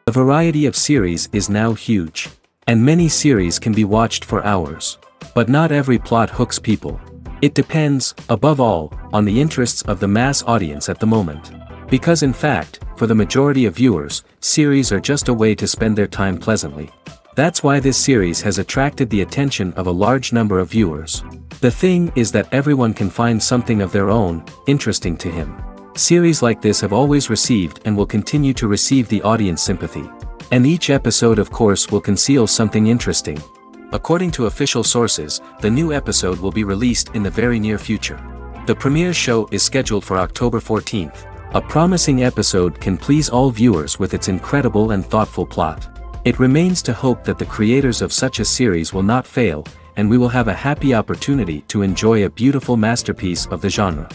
The variety of series is now huge. And many series can be watched for hours. But not every plot hooks people. It depends, above all, on the interests of the mass audience at the moment. Because in fact, for the majority of viewers, series are just a way to spend their time pleasantly. That's why this series has attracted the attention of a large number of viewers. The thing is that everyone can find something of their own, interesting to him. Series like this have always received and will continue to receive the audience sympathy. And each episode of course will conceal something interesting. According to official sources, the new episode will be released in the very near future. The premiere show is scheduled for October 14th. A promising episode can please all viewers with its incredible and thoughtful plot. It remains to hope that the creators of such a series will not fail, and we will have a happy opportunity to enjoy a beautiful masterpiece of the genre.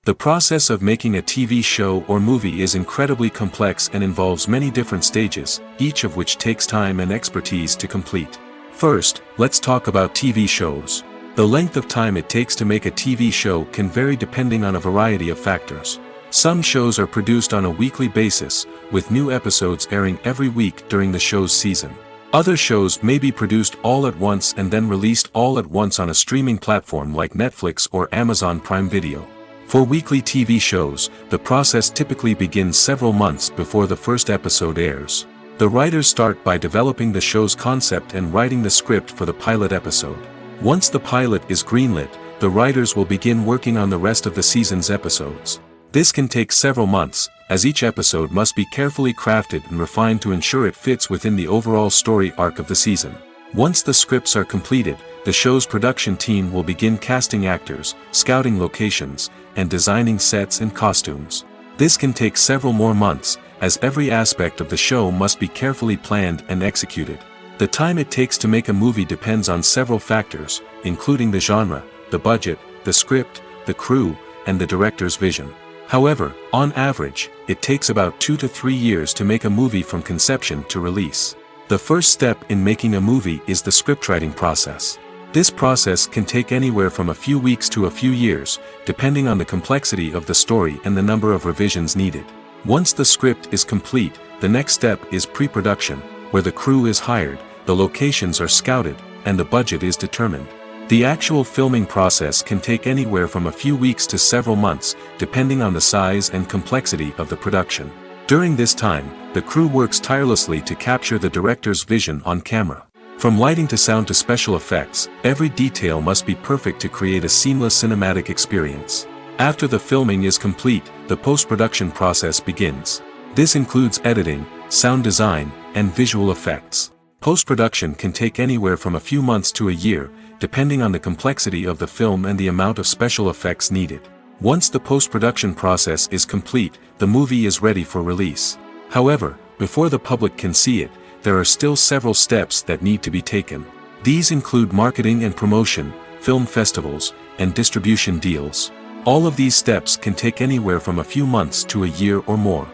The process of making a TV show or movie is incredibly complex and involves many different stages, each of which takes time and expertise to complete. First, let's talk about TV shows. The length of time it takes to make a TV show can vary depending on a variety of factors. Some shows are produced on a weekly basis, with new episodes airing every week during the show's season. Other shows may be produced all at once and then released all at once on a streaming platform like Netflix or Amazon Prime Video. For weekly TV shows, the process typically begins several months before the first episode airs. The writers start by developing the show's concept and writing the script for the pilot episode. Once the pilot is greenlit, the writers will begin working on the rest of the season's episodes. This can take several months, as each episode must be carefully crafted and refined to ensure it fits within the overall story arc of the season. Once the scripts are completed, the show's production team will begin casting actors, scouting locations, and designing sets and costumes. This can take several more months, as every aspect of the show must be carefully planned and executed. The time it takes to make a movie depends on several factors, including the genre, the budget, the script, the crew, and the director's vision. However, on average, it takes about 2 to 3 years to make a movie from conception to release. The first step in making a movie is the scriptwriting process. This process can take anywhere from a few weeks to a few years, depending on the complexity of the story and the number of revisions needed. Once the script is complete, the next step is pre-production, where the crew is hired, the locations are scouted, and the budget is determined. The actual filming process can take anywhere from a few weeks to several months, depending on the size and complexity of the production. During this time, the crew works tirelessly to capture the director's vision on camera. From lighting to sound to special effects, every detail must be perfect to create a seamless cinematic experience. After the filming is complete, the post-production process begins. This includes editing, sound design, and visual effects. Post-production can take anywhere from a few months to a year, depending on the complexity of the film and the amount of special effects needed. Once the post-production process is complete, the movie is ready for release. However, before the public can see it, there are still several steps that need to be taken. These include marketing and promotion, film festivals, and distribution deals. All of these steps can take anywhere from a few months to a year or more.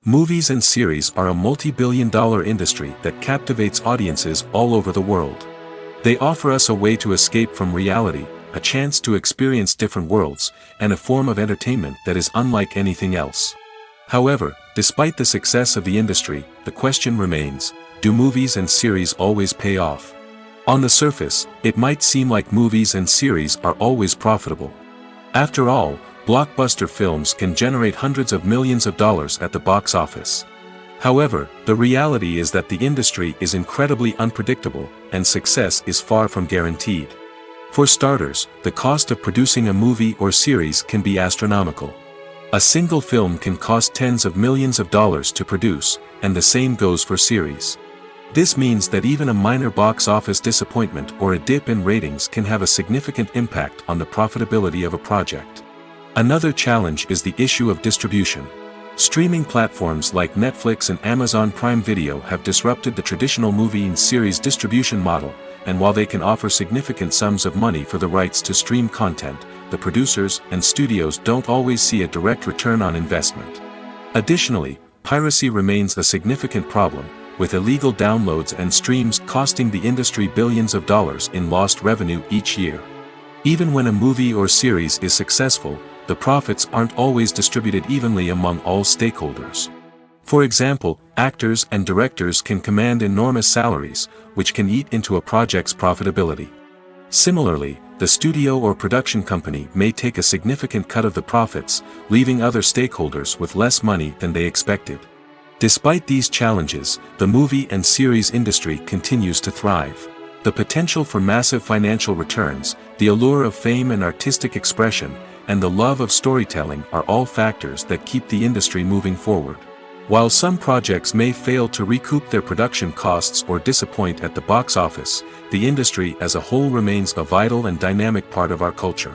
Movies and series are a multi-billion-dollar industry that captivates audiences all over the world. They offer us a way to escape from reality, a chance to experience different worlds, and a form of entertainment that is unlike anything else. However, despite the success of the industry, the question remains, do movies and series always pay off? On the surface, it might seem like movies and series are always profitable. After all, blockbuster films can generate hundreds of millions of dollars at the box office. However, the reality is that the industry is incredibly unpredictable, and success is far from guaranteed. For starters, the cost of producing a movie or series can be astronomical. A single film can cost tens of millions of dollars to produce, and the same goes for series. This means that even a minor box office disappointment or a dip in ratings can have a significant impact on the profitability of a project. Another challenge is the issue of distribution. Streaming platforms like Netflix and Amazon Prime Video have disrupted the traditional movie and series distribution model, and while they can offer significant sums of money for the rights to stream content, the producers and studios don't always see a direct return on investment. Additionally, piracy remains a significant problem, with illegal downloads and streams costing the industry billions of dollars in lost revenue each year. Even when a movie or series is successful, the profits aren't always distributed evenly among all stakeholders. For example, actors and directors can command enormous salaries, which can eat into a project's profitability. Similarly, the studio or production company may take a significant cut of the profits, leaving other stakeholders with less money than they expected. Despite these challenges, the movie and series industry continues to thrive. The potential for massive financial returns, the allure of fame and artistic expression, and the love of storytelling are all factors that keep the industry moving forward. While some projects may fail to recoup their production costs or disappoint at the box office, the industry as a whole remains a vital and dynamic part of our culture.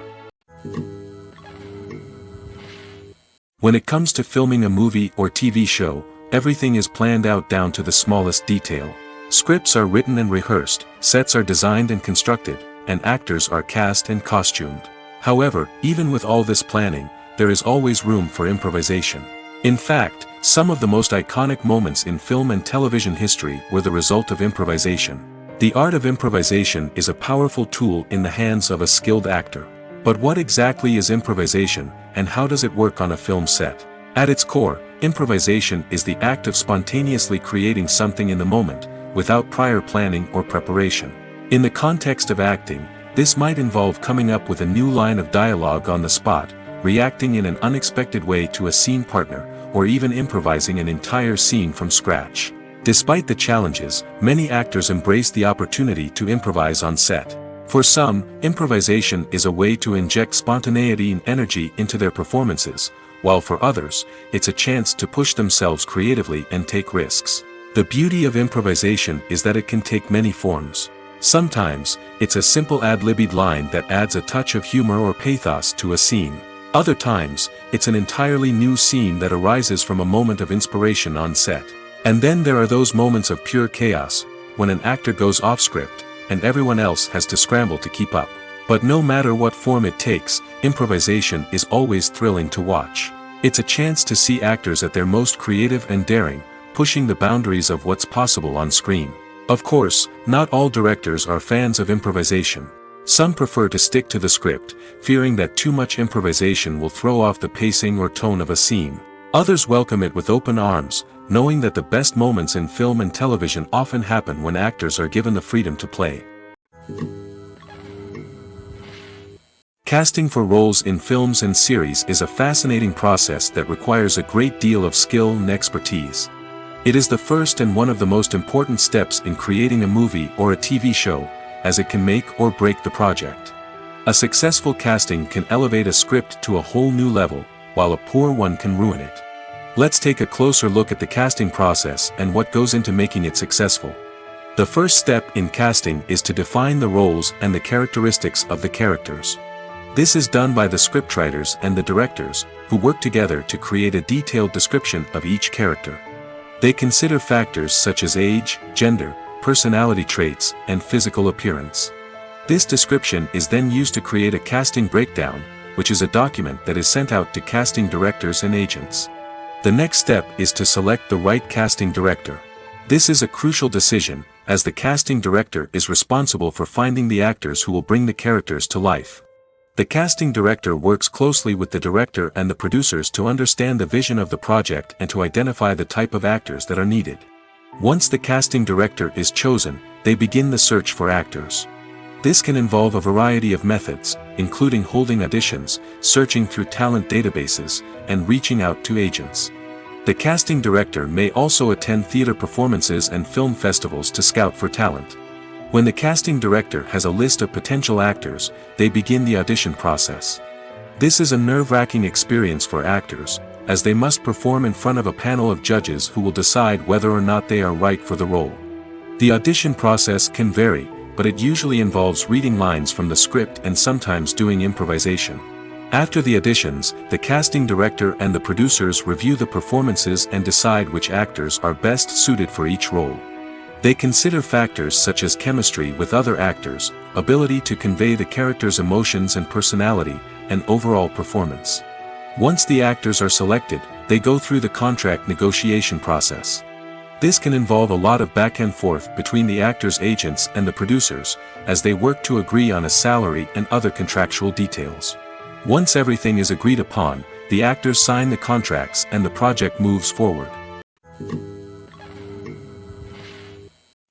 When it comes to filming a movie or TV show, everything is planned out down to the smallest detail. Scripts are written and rehearsed, sets are designed and constructed, and actors are cast and costumed. However, even with all this planning, there is always room for improvisation. In fact, some of the most iconic moments in film and television history were the result of improvisation. The art of improvisation is a powerful tool in the hands of a skilled actor. But what exactly is improvisation, and how does it work on a film set? At its core, improvisation is the act of spontaneously creating something in the moment, without prior planning or preparation. In the context of acting, this might involve coming up with a new line of dialogue on the spot, reacting in an unexpected way to a scene partner, or even improvising an entire scene from scratch. Despite the challenges, many actors embrace the opportunity to improvise on set. For some, improvisation is a way to inject spontaneity and energy into their performances, while for others, it's a chance to push themselves creatively and take risks. The beauty of improvisation is that it can take many forms. Sometimes, it's a simple ad-libbed line that adds a touch of humor or pathos to a scene. Other times, it's an entirely new scene that arises from a moment of inspiration on set. And then there are those moments of pure chaos, when an actor goes off script, and everyone else has to scramble to keep up. But no matter what form it takes, improvisation is always thrilling to watch. It's a chance to see actors at their most creative and daring, pushing the boundaries of what's possible on screen. Of course, not all directors are fans of improvisation. Some prefer to stick to the script, fearing that too much improvisation will throw off the pacing or tone of a scene. Others welcome it with open arms, knowing that the best moments in film and television often happen when actors are given the freedom to play. Casting for roles in films and series is a fascinating process that requires a great deal of skill and expertise. It is the first and one of the most important steps in creating a movie or a TV show, as it can make or break the project. A successful casting can elevate a script to a whole new level, while a poor one can ruin it. Let's take a closer look at the casting process and what goes into making it successful. The first step in casting is to define the roles and the characteristics of the characters. This is done by the scriptwriters and the directors, who work together to create a detailed description of each character. They consider factors such as age, gender, personality traits, and physical appearance. This description is then used to create a casting breakdown, which is a document that is sent out to casting directors and agents. The next step is to select the right casting director. This is a crucial decision, as the casting director is responsible for finding the actors who will bring the characters to life. The casting director works closely with the director and the producers to understand the vision of the project and to identify the type of actors that are needed. Once the casting director is chosen, they begin the search for actors. This can involve a variety of methods, including holding auditions, searching through talent databases, and reaching out to agents. The casting director may also attend theater performances and film festivals to scout for talent. When the casting director has a list of potential actors, they begin the audition process. This is a nerve-wracking experience for actors, as they must perform in front of a panel of judges who will decide whether or not they are right for the role. The audition process can vary, but it usually involves reading lines from the script and sometimes doing improvisation. After the auditions, the casting director and the producers review the performances and decide which actors are best suited for each role. They consider factors such as chemistry with other actors, ability to convey the character's emotions and personality, and overall performance. Once the actors are selected, they go through the contract negotiation process. This can involve a lot of back and forth between the actors' agents and the producers, as they work to agree on a salary and other contractual details. Once everything is agreed upon, the actors sign the contracts and the project moves forward.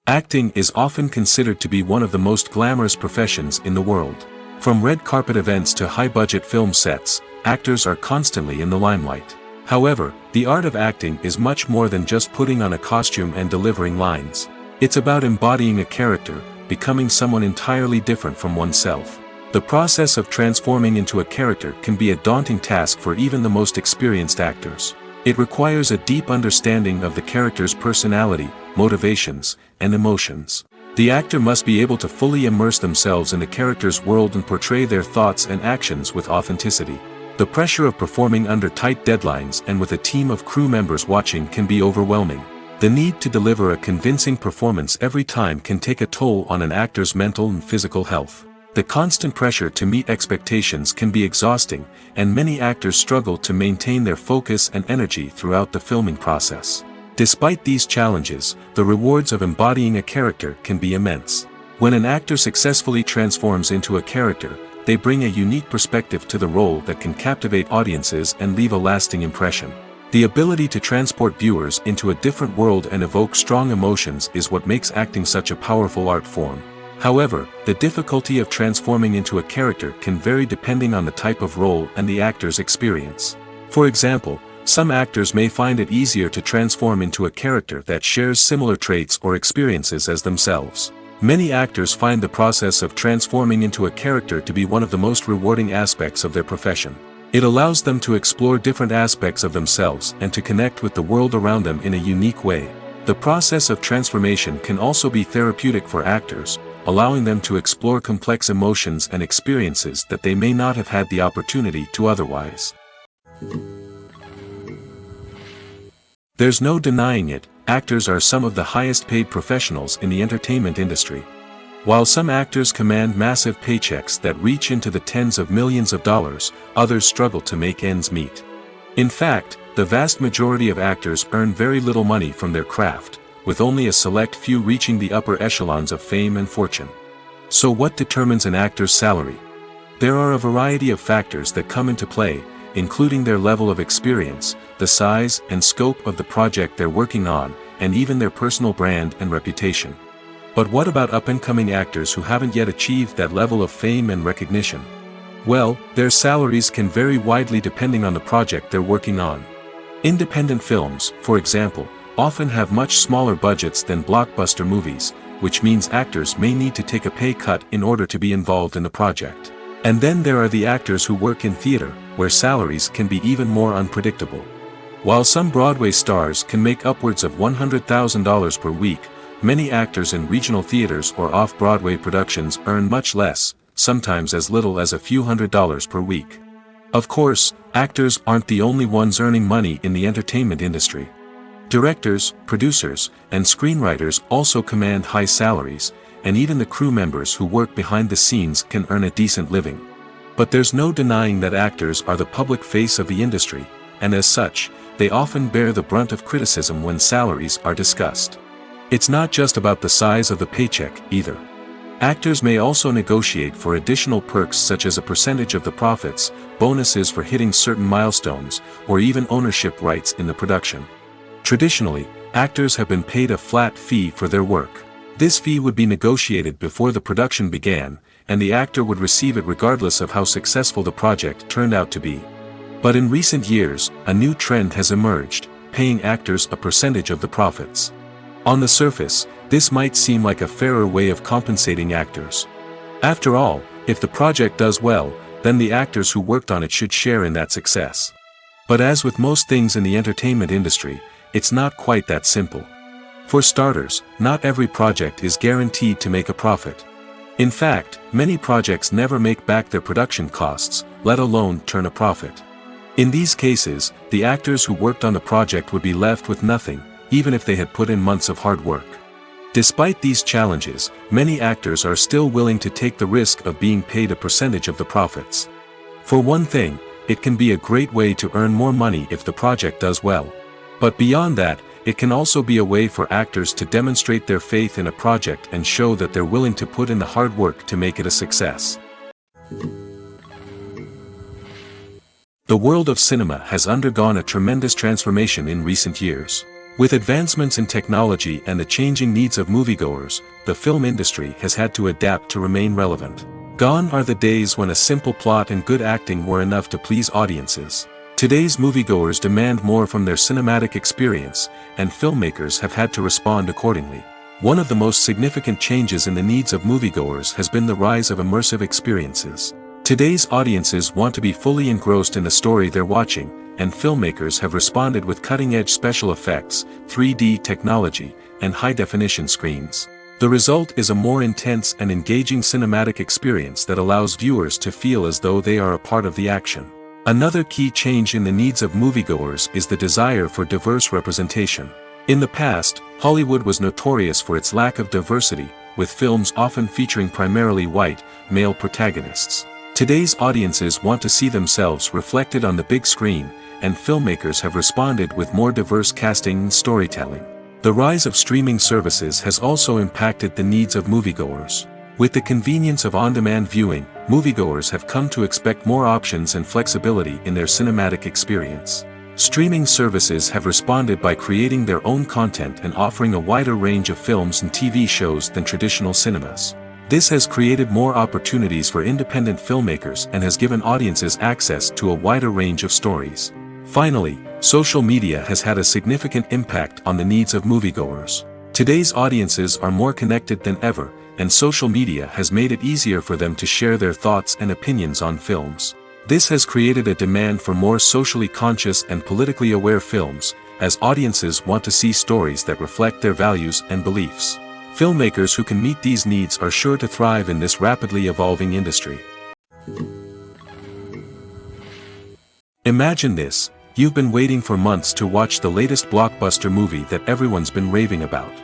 Acting is often considered to be one of the most glamorous professions in the world. From red carpet events to high-budget film sets, actors are constantly in the limelight. However, the art of acting is much more than just putting on a costume and delivering lines. It's about embodying a character, becoming someone entirely different from oneself. The process of transforming into a character can be a daunting task for even the most experienced actors. It requires a deep understanding of the character's personality, motivations, and emotions. The actor must be able to fully immerse themselves in the character's world and portray their thoughts and actions with authenticity. The pressure of performing under tight deadlines and with a team of crew members watching can be overwhelming. The need to deliver a convincing performance every time can take a toll on an actor's mental and physical health. The constant pressure to meet expectations can be exhausting, and many actors struggle to maintain their focus and energy throughout the filming process. Despite these challenges, the rewards of embodying a character can be immense. When an actor successfully transforms into a character, they bring a unique perspective to the role that can captivate audiences and leave a lasting impression. The ability to transport viewers into a different world and evoke strong emotions is what makes acting such a powerful art form. However, the difficulty of transforming into a character can vary depending on the type of role and the actor's experience. For example, some actors may find it easier to transform into a character that shares similar traits or experiences as themselves. Many actors find the process of transforming into a character to be one of the most rewarding aspects of their profession. It allows them to explore different aspects of themselves and to connect with the world around them in a unique way. The process of transformation can also be therapeutic for actors, allowing them to explore complex emotions and experiences that they may not have had the opportunity to otherwise. There's no denying it, actors are some of the highest paid professionals in the entertainment industry. While some actors command massive paychecks that reach into the tens of millions of dollars, others struggle to make ends meet. In fact, the vast majority of actors earn very little money from their craft, with only a select few reaching the upper echelons of fame and fortune. So what determines an actor's salary? There are a variety of factors that come into play, including their level of experience, the size and scope of the project they're working on, and even their personal brand and reputation. But what about up-and-coming actors who haven't yet achieved that level of fame and recognition? Well, their salaries can vary widely depending on the project they're working on. Independent films, for example, often have much smaller budgets than blockbuster movies, which means actors may need to take a pay cut in order to be involved in the project. And then there are the actors who work in theater, where salaries can be even more unpredictable. While some Broadway stars can make upwards of $100,000 per week, many actors in regional theaters or off-Broadway productions earn much less, sometimes as little as a few $100s per week. Of course, actors aren't the only ones earning money in the entertainment industry. Directors, producers, and screenwriters also command high salaries, and even the crew members who work behind the scenes can earn a decent living. But there's no denying that actors are the public face of the industry, and as such, they often bear the brunt of criticism when salaries are discussed. It's not just about the size of the paycheck, either. Actors may also negotiate for additional perks such as a percentage of the profits, bonuses for hitting certain milestones, or even ownership rights in the production. Traditionally, actors have been paid a flat fee for their work. This fee would be negotiated before the production began, and the actor would receive it regardless of how successful the project turned out to be. But in recent years, a new trend has emerged, paying actors a percentage of the profits. On the surface, this might seem like a fairer way of compensating actors. After all, if the project does well, then the actors who worked on it should share in that success. But as with most things in the entertainment industry, it's not quite that simple. For starters, not every project is guaranteed to make a profit. In fact, many projects never make back their production costs, let alone turn a profit. In these cases, the actors who worked on the project would be left with nothing, even if they had put in months of hard work. Despite these challenges, many actors are still willing to take the risk of being paid a percentage of the profits. For one thing, it can be a great way to earn more money if the project does well. But beyond that, it can also be a way for actors to demonstrate their faith in a project and show that they're willing to put in the hard work to make it a success. The world of cinema has undergone a tremendous transformation in recent years. With advancements in technology and the changing needs of moviegoers, the film industry has had to adapt to remain relevant. Gone are the days when a simple plot and good acting were enough to please audiences. Today's moviegoers demand more from their cinematic experience, and filmmakers have had to respond accordingly. One of the most significant changes in the needs of moviegoers has been the rise of immersive experiences. Today's audiences want to be fully engrossed in the story they're watching, and filmmakers have responded with cutting-edge special effects, 3D technology, and high-definition screens. The result is a more intense and engaging cinematic experience that allows viewers to feel as though they are a part of the action. Another key change in the needs of moviegoers is the desire for diverse representation. In the past, Hollywood was notorious for its lack of diversity, with films often featuring primarily white, male protagonists. Today's audiences want to see themselves reflected on the big screen, and filmmakers have responded with more diverse casting and storytelling. The rise of streaming services has also impacted the needs of moviegoers. With the convenience of on-demand viewing, moviegoers have come to expect more options and flexibility in their cinematic experience. Streaming services have responded by creating their own content and offering a wider range of films and TV shows than traditional cinemas. This has created more opportunities for independent filmmakers and has given audiences access to a wider range of stories. Finally, social media has had a significant impact on the needs of moviegoers. Today's audiences are more connected than ever, and social media has made it easier for them to share their thoughts and opinions on films. This has created a demand for more socially conscious and politically aware films, as audiences want to see stories that reflect their values and beliefs. Filmmakers who can meet these needs are sure to thrive in this rapidly evolving industry. Imagine this: you've been waiting for months to watch the latest blockbuster movie that everyone's been raving about.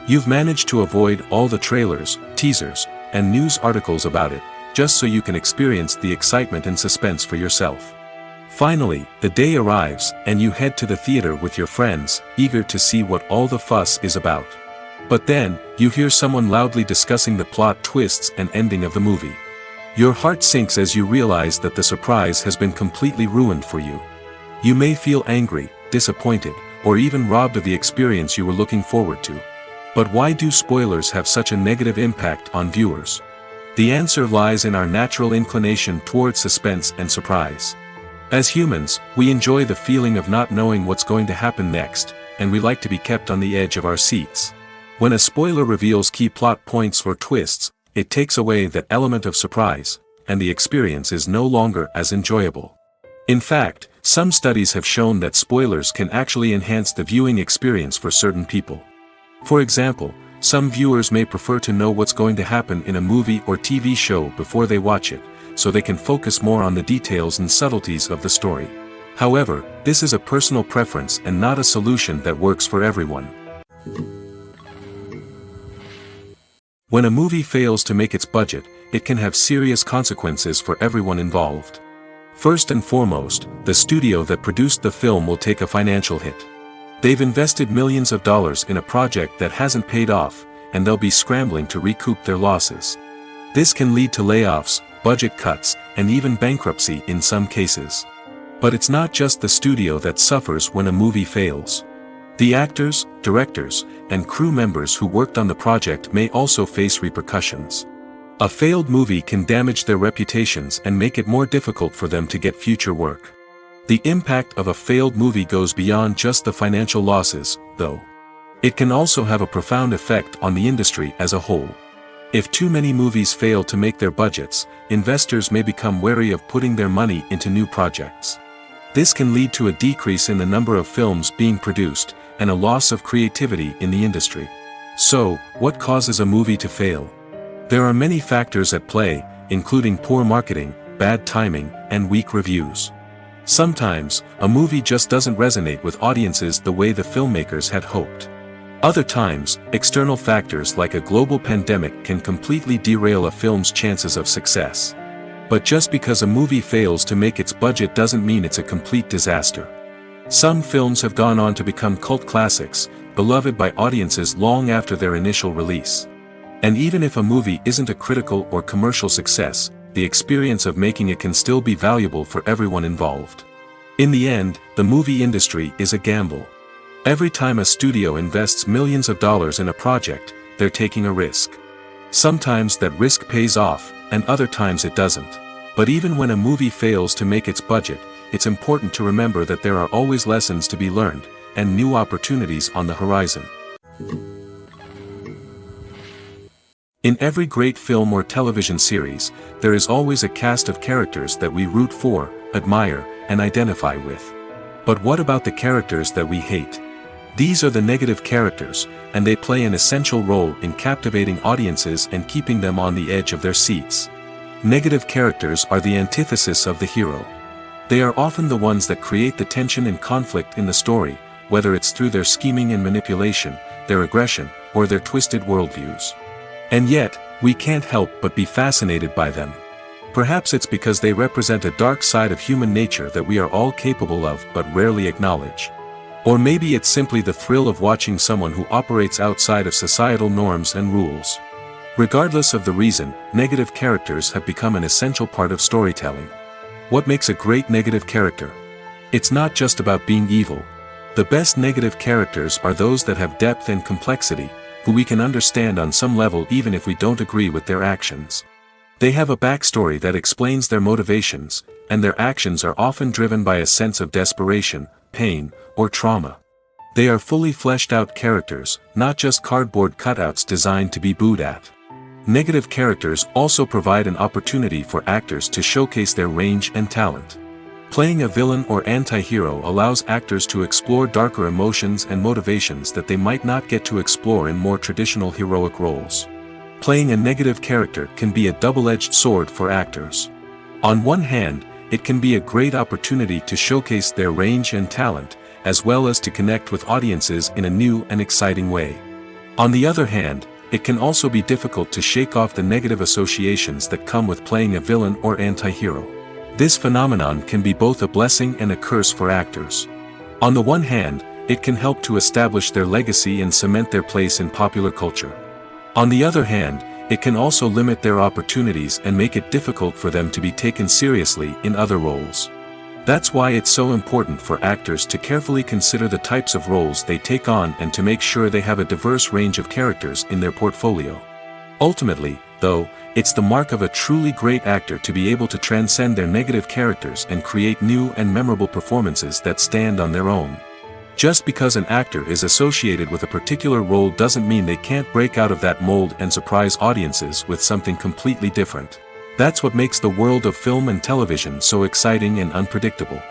You've managed to avoid all the trailers, teasers, and news articles about it, just so you can experience the excitement and suspense for yourself. Finally, the day arrives, and you head to the theater with your friends, eager to see what all the fuss is about. But then, you hear someone loudly discussing the plot twists and ending of the movie. Your heart sinks as you realize that the surprise has been completely ruined for you. You may feel angry, disappointed, or even robbed of the experience you were looking forward to. But why do spoilers have such a negative impact on viewers? The answer lies in our natural inclination toward suspense and surprise. As humans, we enjoy the feeling of not knowing what's going to happen next, and we like to be kept on the edge of our seats. When a spoiler reveals key plot points or twists, it takes away that element of surprise, and the experience is no longer as enjoyable. In fact, some studies have shown that spoilers can actually enhance the viewing experience for certain people. For example, some viewers may prefer to know what's going to happen in a movie or TV show before they watch it, so they can focus more on the details and subtleties of the story. However, this is a personal preference and not a solution that works for everyone. When a movie fails to make its budget, it can have serious consequences for everyone involved. First and foremost, the studio that produced the film will take a financial hit. They've invested millions of dollars in a project that hasn't paid off, and they'll be scrambling to recoup their losses. This can lead to layoffs, budget cuts, and even bankruptcy in some cases. But it's not just the studio that suffers when a movie fails. The actors, directors, and crew members who worked on the project may also face repercussions. A failed movie can damage their reputations and make it more difficult for them to get future work. The impact of a failed movie goes beyond just the financial losses, though. It can also have a profound effect on the industry as a whole. If too many movies fail to make their budgets, investors may become wary of putting their money into new projects. This can lead to a decrease in the number of films being produced, and a loss of creativity in the industry. So, what causes a movie to fail? There are many factors at play, including poor marketing, bad timing, and weak reviews. Sometimes, a movie just doesn't resonate with audiences the way the filmmakers had hoped. Other times, external factors like a global pandemic can completely derail a film's chances of success. But just because a movie fails to make its budget doesn't mean it's a complete disaster. Some films have gone on to become cult classics, beloved by audiences long after their initial release. And even if a movie isn't a critical or commercial success, the experience of making it can still be valuable for everyone involved. In the end, the movie industry is a gamble. Every time a studio invests millions of dollars in a project, they're taking a risk. Sometimes that risk pays off, and other times it doesn't. But even when a movie fails to make its budget, it's important to remember that there are always lessons to be learned, and new opportunities on the horizon. In every great film or television series, there is always a cast of characters that we root for, admire, and identify with. But what about the characters that we hate? These are the negative characters, and they play an essential role in captivating audiences and keeping them on the edge of their seats. Negative characters are the antithesis of the hero. They are often the ones that create the tension and conflict in the story, whether it's through their scheming and manipulation, their aggression, or their twisted worldviews. And yet, we can't help but be fascinated by them. Perhaps it's because they represent a dark side of human nature that we are all capable of but rarely acknowledge. Or maybe it's simply the thrill of watching someone who operates outside of societal norms and rules. Regardless of the reason, negative characters have become an essential part of storytelling. What makes a great negative character? It's not just about being evil. The best negative characters are those that have depth and complexity, who we can understand on some level even if we don't agree with their actions. They have a backstory that explains their motivations, and their actions are often driven by a sense of desperation, pain, or trauma. They are fully fleshed out characters, not just cardboard cutouts designed to be booed at. Negative characters also provide an opportunity for actors to showcase their range and talent. Playing a villain or anti-hero allows actors to explore darker emotions and motivations that they might not get to explore in more traditional heroic roles. Playing a negative character can be a double-edged sword for actors. On one hand, it can be a great opportunity to showcase their range and talent, as well as to connect with audiences in a new and exciting way. On the other hand, it can also be difficult to shake off the negative associations that come with playing a villain or anti-hero. This phenomenon can be both a blessing and a curse for actors. On the one hand, it can help to establish their legacy and cement their place in popular culture. On the other hand, it can also limit their opportunities and make it difficult for them to be taken seriously in other roles. That's why it's so important for actors to carefully consider the types of roles they take on and to make sure they have a diverse range of characters in their portfolio. Ultimately, though, it's the mark of a truly great actor to be able to transcend their negative characters and create new and memorable performances that stand on their own. Just because an actor is associated with a particular role doesn't mean they can't break out of that mold and surprise audiences with something completely different. That's what makes the world of film and television so exciting and unpredictable.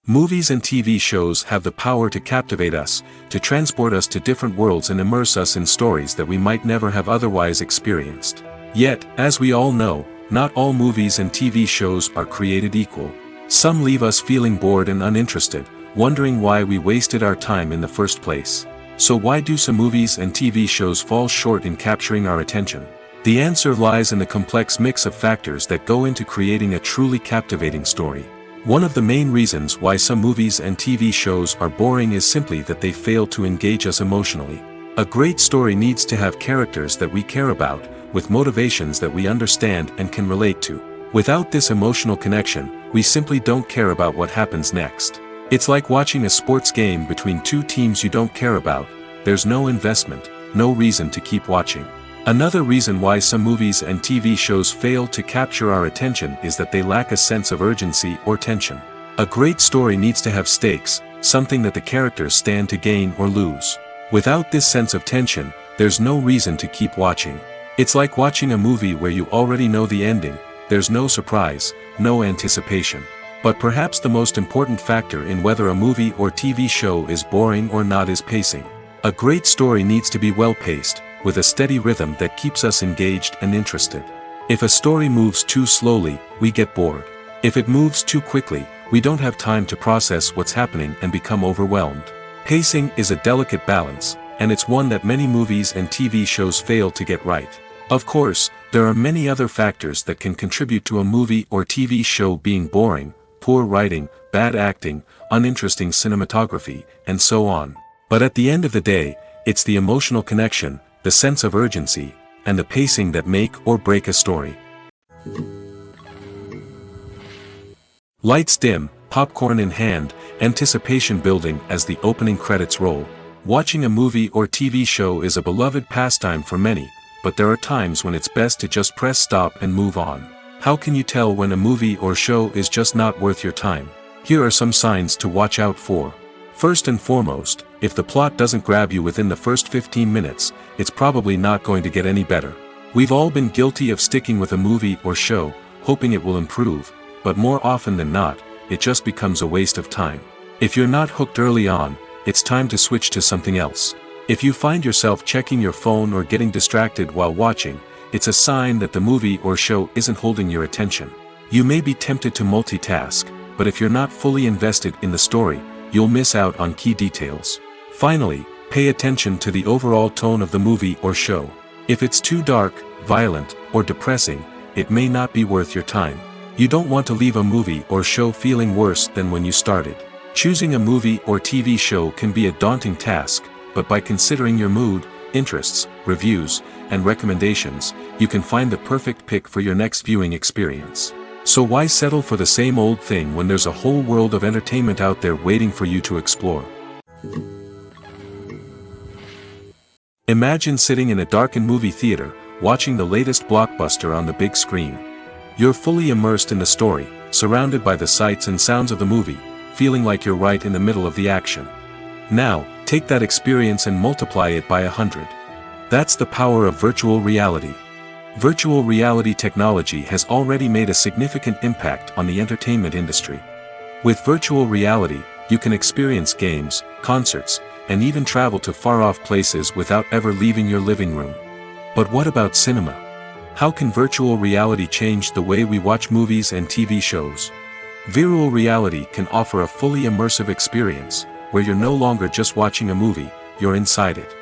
Movies and TV shows have the power to captivate us, to transport us to different worlds and immerse us in stories that we might never have otherwise experienced. Yet, as we all know, not all movies and TV shows are created equal. Some leave us feeling bored and uninterested, wondering why we wasted our time in the first place. So why do some movies and TV shows fall short in capturing our attention? The answer lies in the complex mix of factors that go into creating a truly captivating story. One of the main reasons why some movies and TV shows are boring is simply that they fail to engage us emotionally. A great story needs to have characters that we care about, with motivations that we understand and can relate to. Without this emotional connection, we simply don't care about what happens next. It's like watching a sports game between two teams you don't care about. There's no investment, no reason to keep watching. Another reason why some movies and TV shows fail to capture our attention is that they lack a sense of urgency or tension. A great story needs to have stakes, something that the characters stand to gain or lose. Without this sense of tension, there's no reason to keep watching. It's like watching a movie where you already know the ending. There's no surprise, no anticipation. But perhaps the most important factor in whether a movie or TV show is boring or not is pacing. A great story needs to be well-paced, with a steady rhythm that keeps us engaged and interested. If a story moves too slowly, we get bored. If it moves too quickly, we don't have time to process what's happening and become overwhelmed. Pacing is a delicate balance, and it's one that many movies and TV shows fail to get right. Of course, there are many other factors that can contribute to a movie or TV show being boring: poor writing, bad acting, uninteresting cinematography, and so on. But at the end of the day, it's the emotional connection, the sense of urgency, and the pacing that make or break a story. Lights dim, popcorn in hand, anticipation building as the opening credits roll. Watching a movie or TV show is a beloved pastime for many, but there are times when it's best to just press stop and move on. How can you tell when a movie or show is just not worth your time? Here are some signs to watch out for. First and foremost, if the plot doesn't grab you within the first 15 minutes, it's probably not going to get any better. We've all been guilty of sticking with a movie or show, hoping it will improve, but more often than not, it just becomes a waste of time. If you're not hooked early on, it's time to switch to something else. If you find yourself checking your phone or getting distracted while watching, it's a sign that the movie or show isn't holding your attention. You may be tempted to multitask, but if you're not fully invested in the story, you'll miss out on key details. Finally, pay attention to the overall tone of the movie or show. If it's too dark, violent, or depressing, it may not be worth your time. You don't want to leave a movie or show feeling worse than when you started. Choosing a movie or TV show can be a daunting task, but by considering your mood, interests, reviews, and recommendations, you can find the perfect pick for your next viewing experience. So why settle for the same old thing when there's a whole world of entertainment out there waiting for you to explore? Imagine sitting in a darkened movie theater, watching the latest blockbuster on the big screen. You're fully immersed in the story, surrounded by the sights and sounds of the movie, feeling like you're right in the middle of the action. Now, take that experience and multiply it by 100. That's the power of virtual reality. Virtual reality technology has already made a significant impact on the entertainment industry. With virtual reality, you can experience games, concerts, and even travel to far-off places without ever leaving your living room. But what about cinema? How can virtual reality change the way we watch movies and TV shows? Virtual reality can offer a fully immersive experience, where you're no longer just watching a movie, you're inside it.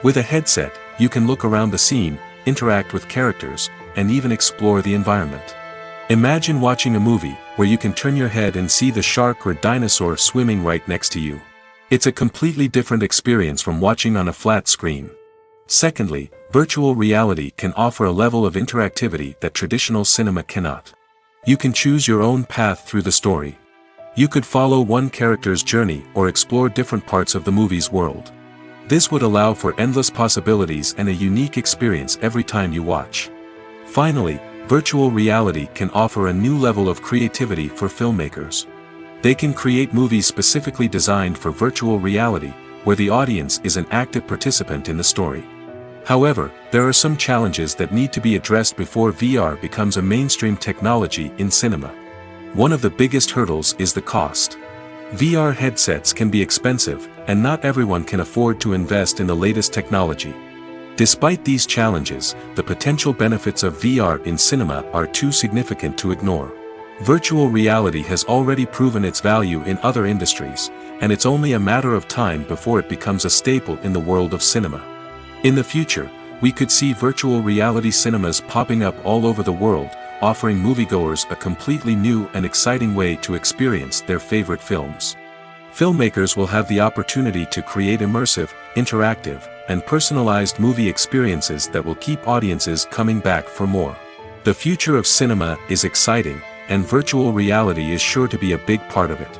With a headset, you can look around the scene, interact with characters, and even explore the environment. Imagine watching a movie, where you can turn your head and see the shark or dinosaur swimming right next to you. It's a completely different experience from watching on a flat screen. Secondly, virtual reality can offer a level of interactivity that traditional cinema cannot. You can choose your own path through the story. You could follow one character's journey or explore different parts of the movie's world. This would allow for endless possibilities and a unique experience every time you watch. Finally, virtual reality can offer a new level of creativity for filmmakers. They can create movies specifically designed for virtual reality, where the audience is an active participant in the story. However, there are some challenges that need to be addressed before VR becomes a mainstream technology in cinema. One of the biggest hurdles is the cost. VR headsets can be expensive, and not everyone can afford to invest in the latest technology. Despite these challenges, the potential benefits of VR in cinema are too significant to ignore. Virtual reality has already proven its value in other industries, and it's only a matter of time before it becomes a staple in the world of cinema. In the future, we could see virtual reality cinemas popping up all over the world, offering moviegoers a completely new and exciting way to experience their favorite films. Filmmakers will have the opportunity to create immersive, interactive, and personalized movie experiences that will keep audiences coming back for more. The future of cinema is exciting, and virtual reality is sure to be a big part of it.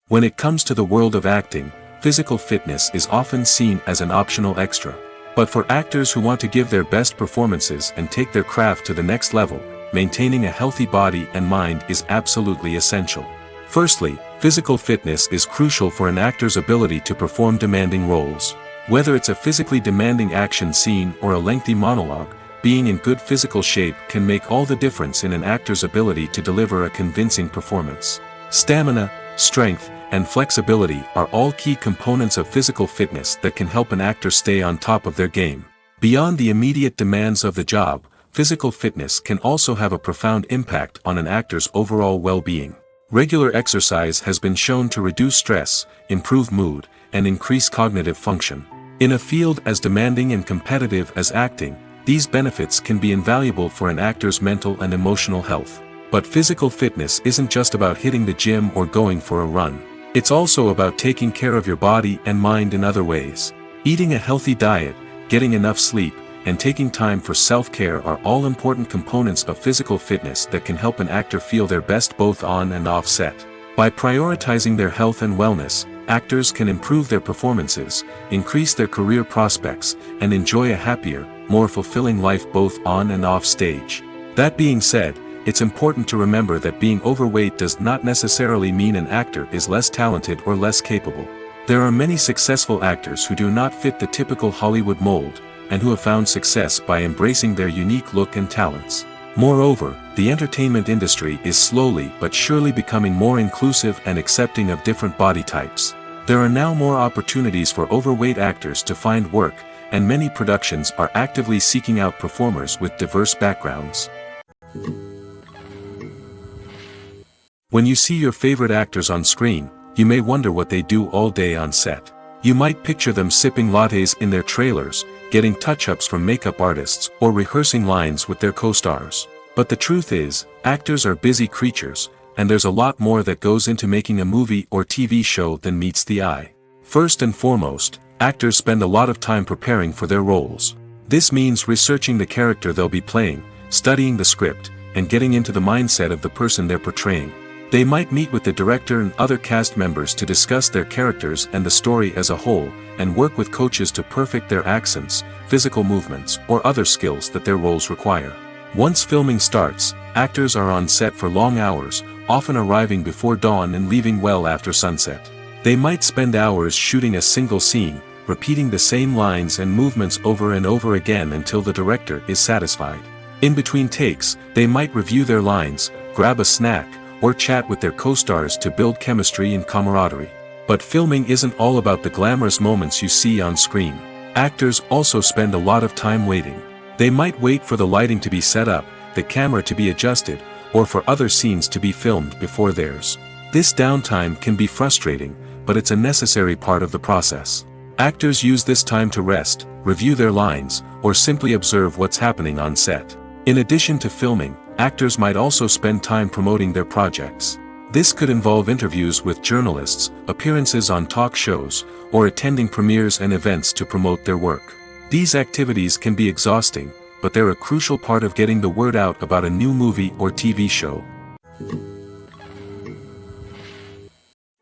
When it comes to the world of acting, physical fitness is often seen as an optional extra. But for actors who want to give their best performances and take their craft to the next level, maintaining a healthy body and mind is absolutely essential. Firstly, physical fitness is crucial for an actor's ability to perform demanding roles. Whether it's a physically demanding action scene or a lengthy monologue, being in good physical shape can make all the difference in an actor's ability to deliver a convincing performance. Stamina, strength, and flexibility are all key components of physical fitness that can help an actor stay on top of their game. Beyond the immediate demands of the job, physical fitness can also have a profound impact on an actor's overall well-being. Regular exercise has been shown to reduce stress, improve mood, and increase cognitive function. In a field as demanding and competitive as acting, these benefits can be invaluable for an actor's mental and emotional health. But physical fitness isn't just about hitting the gym or going for a run. It's also about taking care of your body and mind in other ways. Eating a healthy diet, getting enough sleep, and taking time for self-care are all important components of physical fitness that can help an actor feel their best both on and off set. By prioritizing their health and wellness, actors can improve their performances, increase their career prospects, and enjoy a happier, more fulfilling life both on and off stage. That being said, it's important to remember that being overweight does not necessarily mean an actor is less talented or less capable. There are many successful actors who do not fit the typical Hollywood mold, and who have found success by embracing their unique look and talents. Moreover, the entertainment industry is slowly but surely becoming more inclusive and accepting of different body types. There are now more opportunities for overweight actors to find work, and many productions are actively seeking out performers with diverse backgrounds. When you see your favorite actors on screen, you may wonder what they do all day on set. You might picture them sipping lattes in their trailers, getting touch-ups from makeup artists, or rehearsing lines with their co-stars. But the truth is, actors are busy creatures, and there's a lot more that goes into making a movie or TV show than meets the eye. First and foremost, actors spend a lot of time preparing for their roles. This means researching the character they'll be playing, studying the script, and getting into the mindset of the person they're portraying. They might meet with the director and other cast members to discuss their characters and the story as a whole, and work with coaches to perfect their accents, physical movements, or other skills that their roles require. Once filming starts, actors are on set for long hours, often arriving before dawn and leaving well after sunset. They might spend hours shooting a single scene, repeating the same lines and movements over and over again until the director is satisfied. In between takes, they might review their lines, grab a snack, or chat with their co-stars to build chemistry and camaraderie. But filming isn't all about the glamorous moments you see on screen. Actors also spend a lot of time waiting. They might wait for the lighting to be set up, the camera to be adjusted, or for other scenes to be filmed before theirs. This downtime can be frustrating, but it's a necessary part of the process. Actors use this time to rest, review their lines, or simply observe what's happening on set. In addition to filming, actors might also spend time promoting their projects. This could involve interviews with journalists, appearances on talk shows, or attending premieres and events to promote their work. These activities can be exhausting, but they're a crucial part of getting the word out about a new movie or TV show.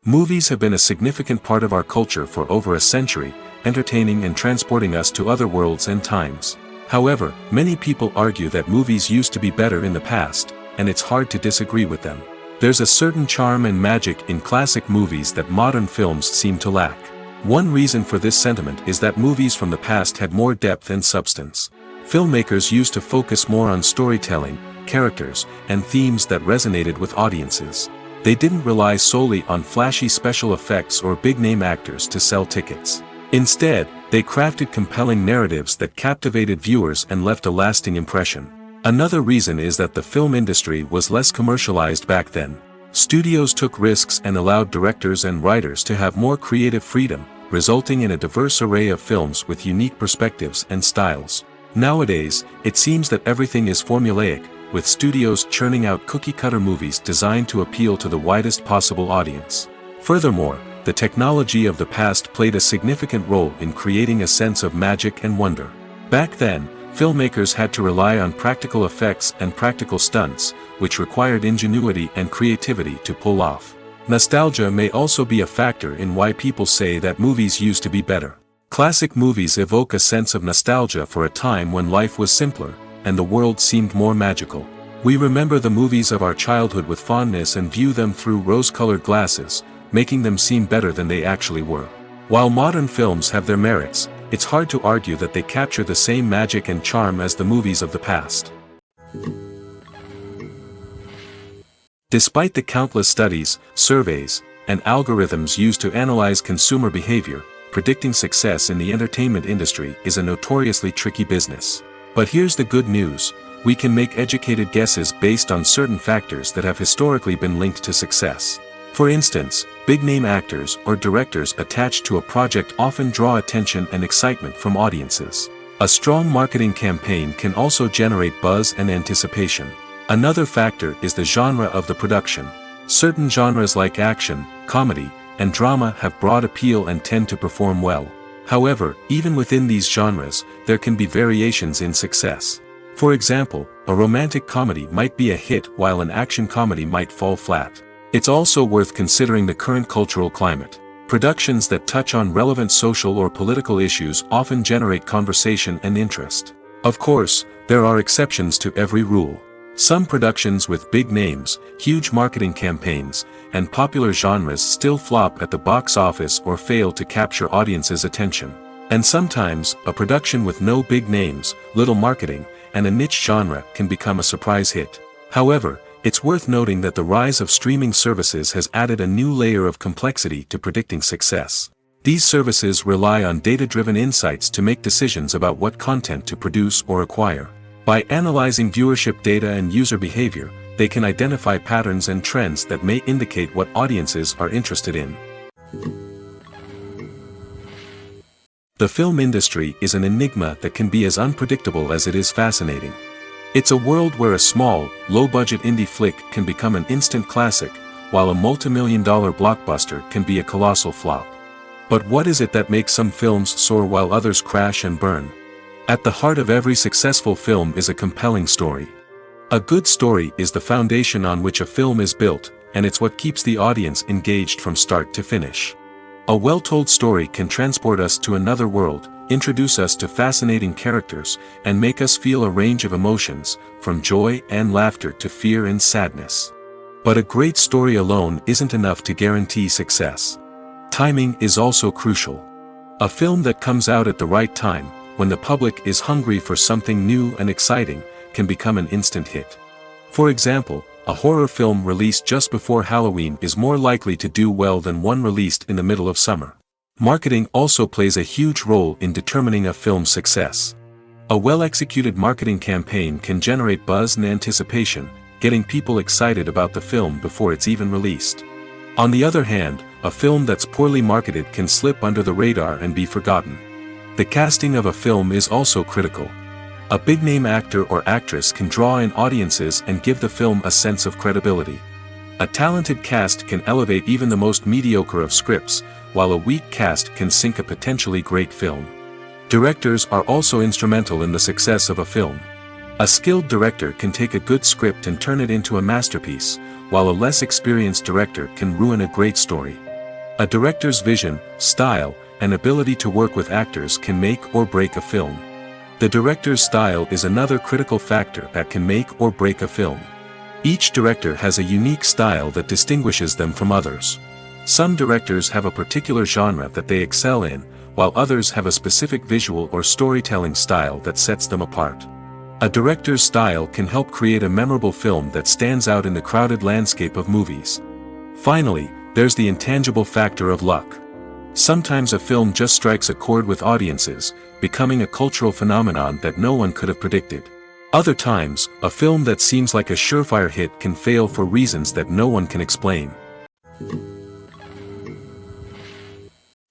Movies have been a significant part of our culture for over a century, entertaining and transporting us to other worlds and times. However, many people argue that movies used to be better in the past, and it's hard to disagree with them. There's a certain charm and magic in classic movies that modern films seem to lack. One reason for this sentiment is that movies from the past had more depth and substance. Filmmakers used to focus more on storytelling, characters, and themes that resonated with audiences. They didn't rely solely on flashy special effects or big-name actors to sell tickets. Instead, they crafted compelling narratives that captivated viewers and left a lasting impression. Another reason is that the film industry was less commercialized back then. Studios took risks and allowed directors and writers to have more creative freedom, resulting in a diverse array of films with unique perspectives and styles. Nowadays, it seems that everything is formulaic, with studios churning out cookie-cutter movies designed to appeal to the widest possible audience. Furthermore, the technology of the past played a significant role in creating a sense of magic and wonder. Back then, filmmakers had to rely on practical effects and practical stunts, which required ingenuity and creativity to pull off. Nostalgia may also be a factor in why people say that movies used to be better. Classic movies evoke a sense of nostalgia for a time when life was simpler, and the world seemed more magical. We remember the movies of our childhood with fondness and view them through rose-colored glasses, making them seem better than they actually were. While modern films have their merits, it's hard to argue that they capture the same magic and charm as the movies of the past. Despite the countless studies, surveys, and algorithms used to analyze consumer behavior, predicting success in the entertainment industry is a notoriously tricky business. But here's the good news: we can make educated guesses based on certain factors that have historically been linked to success. For instance, big-name actors or directors attached to a project often draw attention and excitement from audiences. A strong marketing campaign can also generate buzz and anticipation. Another factor is the genre of the production. Certain genres like action, comedy, and drama have broad appeal and tend to perform well. However, even within these genres, there can be variations in success. For example, a romantic comedy might be a hit while an action comedy might fall flat. It's also worth considering the current cultural climate. Productions that touch on relevant social or political issues often generate conversation and interest. Of course, there are exceptions to every rule. Some productions with big names, huge marketing campaigns, and popular genres still flop at the box office or fail to capture audiences' attention. And sometimes, a production with no big names, little marketing, and a niche genre can become a surprise hit. However, it's worth noting that the rise of streaming services has added a new layer of complexity to predicting success. These services rely on data-driven insights to make decisions about what content to produce or acquire. By analyzing viewership data and user behavior, they can identify patterns and trends that may indicate what audiences are interested in. The film industry is an enigma that can be as unpredictable as it is fascinating. It's a world where a small, low-budget indie flick can become an instant classic, while a multi-million-dollar blockbuster can be a colossal flop. But what is it that makes some films soar while others crash and burn? At the heart of every successful film is a compelling story. A good story is the foundation on which a film is built, and it's what keeps the audience engaged from start to finish. A well-told story can transport us to another world, introduce us to fascinating characters, and make us feel a range of emotions, from joy and laughter to fear and sadness. But a great story alone isn't enough to guarantee success. Timing is also crucial. A film that comes out at the right time, when the public is hungry for something new and exciting, can become an instant hit. For example, a horror film released just before Halloween is more likely to do well than one released in the middle of summer. Marketing also plays a huge role in determining a film's success. A well-executed marketing campaign can generate buzz and anticipation, getting people excited about the film before it's even released. On the other hand, a film that's poorly marketed can slip under the radar and be forgotten. The casting of a film is also critical. A big-name actor or actress can draw in audiences and give the film a sense of credibility. A talented cast can elevate even the most mediocre of scripts, while a weak cast can sink a potentially great film. Directors are also instrumental in the success of a film. A skilled director can take a good script and turn it into a masterpiece, while a less experienced director can ruin a great story. A director's vision, style, and ability to work with actors can make or break a film. The director's style is another critical factor that can make or break a film. Each director has a unique style that distinguishes them from others. Some directors have a particular genre that they excel in, while others have a specific visual or storytelling style that sets them apart. A director's style can help create a memorable film that stands out in the crowded landscape of movies. Finally, there's the intangible factor of luck. Sometimes a film just strikes a chord with audiences, becoming a cultural phenomenon that no one could have predicted. Other times, a film that seems like a surefire hit can fail for reasons that no one can explain.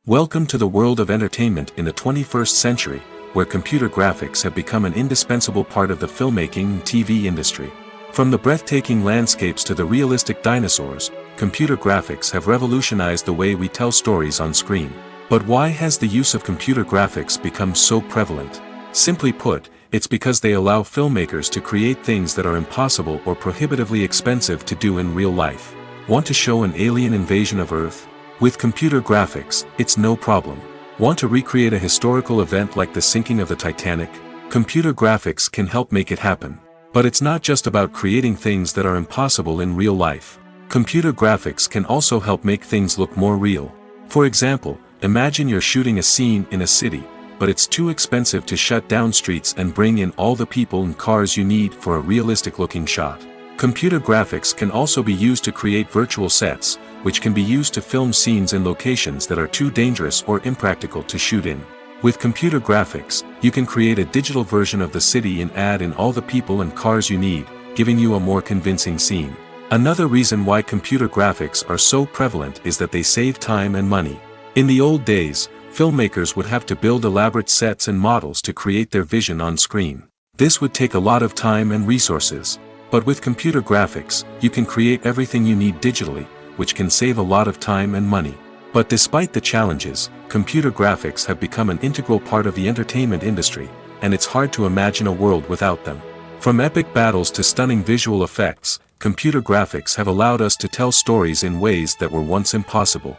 Welcome to the world of entertainment in the 21st century, where computer graphics have become an indispensable part of the filmmaking and TV industry. From the breathtaking landscapes to the realistic dinosaurs, computer graphics have revolutionized the way we tell stories on screen. But why has the use of computer graphics become so prevalent? Simply put, it's because they allow filmmakers to create things that are impossible or prohibitively expensive to do in real life. Want to show an alien invasion of Earth? With computer graphics, it's no problem. Want to recreate a historical event like the sinking of the Titanic? Computer graphics can help make it happen. But it's not just about creating things that are impossible in real life. Computer graphics can also help make things look more real. For example, imagine you're shooting a scene in a city, but it's too expensive to shut down streets and bring in all the people and cars you need for a realistic-looking shot. Computer graphics can also be used to create virtual sets, which can be used to film scenes in locations that are too dangerous or impractical to shoot in. With computer graphics, you can create a digital version of the city and add in all the people and cars you need, giving you a more convincing scene. Another reason why computer graphics are so prevalent is that they save time and money. In the old days, filmmakers would have to build elaborate sets and models to create their vision on screen. This would take a lot of time and resources. But with computer graphics, you can create everything you need digitally, which can save a lot of time and money. But despite the challenges, computer graphics have become an integral part of the entertainment industry, and it's hard to imagine a world without them. From epic battles to stunning visual effects, computer graphics have allowed us to tell stories in ways that were once impossible.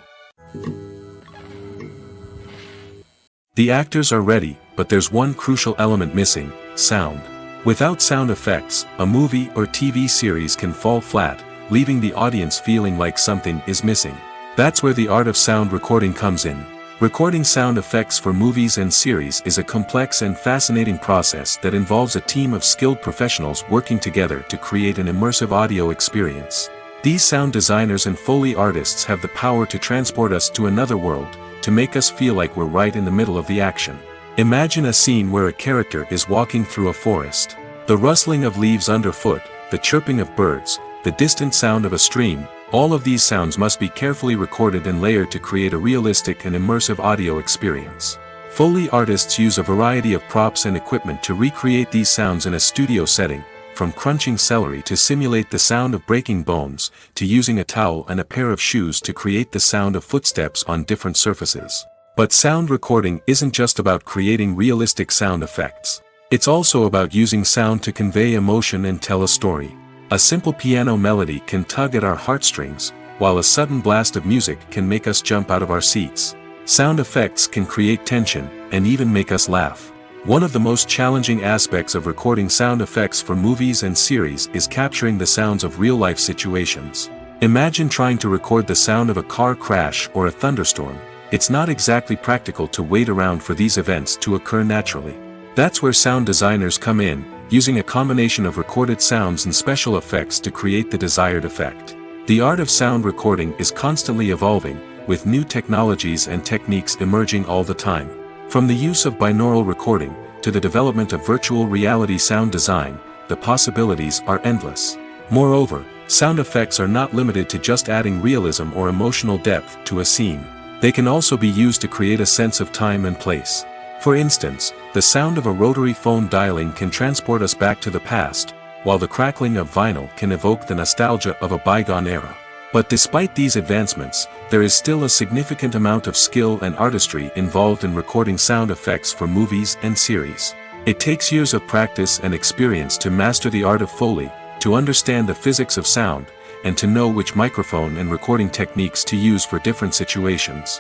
The actors are ready, but there's one crucial element missing: sound. Without sound effects, a movie or TV series can fall flat, leaving the audience feeling like something is missing. That's where the art of sound recording comes in. Recording sound effects for movies and series is a complex and fascinating process that involves a team of skilled professionals working together to create an immersive audio experience. These sound designers and Foley artists have the power to transport us to another world, to make us feel like we're right in the middle of the action. Imagine a scene where a character is walking through a forest. The rustling of leaves underfoot, the chirping of birds, the distant sound of a stream, all of these sounds must be carefully recorded and layered to create a realistic and immersive audio experience. Foley artists use a variety of props and equipment to recreate these sounds in a studio setting, from crunching celery to simulate the sound of breaking bones, to using a towel and a pair of shoes to create the sound of footsteps on different surfaces. But sound recording isn't just about creating realistic sound effects. It's also about using sound to convey emotion and tell a story. A simple piano melody can tug at our heartstrings, while a sudden blast of music can make us jump out of our seats. Sound effects can create tension, and even make us laugh. One of the most challenging aspects of recording sound effects for movies and series is capturing the sounds of real-life situations. Imagine trying to record the sound of a car crash or a thunderstorm. It's not exactly practical to wait around for these events to occur naturally. That's where sound designers come in, using a combination of recorded sounds and special effects to create the desired effect. The art of sound recording is constantly evolving, with new technologies and techniques emerging all the time. From the use of binaural recording, to the development of virtual reality sound design, the possibilities are endless. Moreover, sound effects are not limited to just adding realism or emotional depth to a scene. They can also be used to create a sense of time and place. For instance, the sound of a rotary phone dialing can transport us back to the past, while the crackling of vinyl can evoke the nostalgia of a bygone era. But despite these advancements, there is still a significant amount of skill and artistry involved in recording sound effects for movies and series. It takes years of practice and experience to master the art of Foley, to understand the physics of sound, and to know which microphone and recording techniques to use for different situations.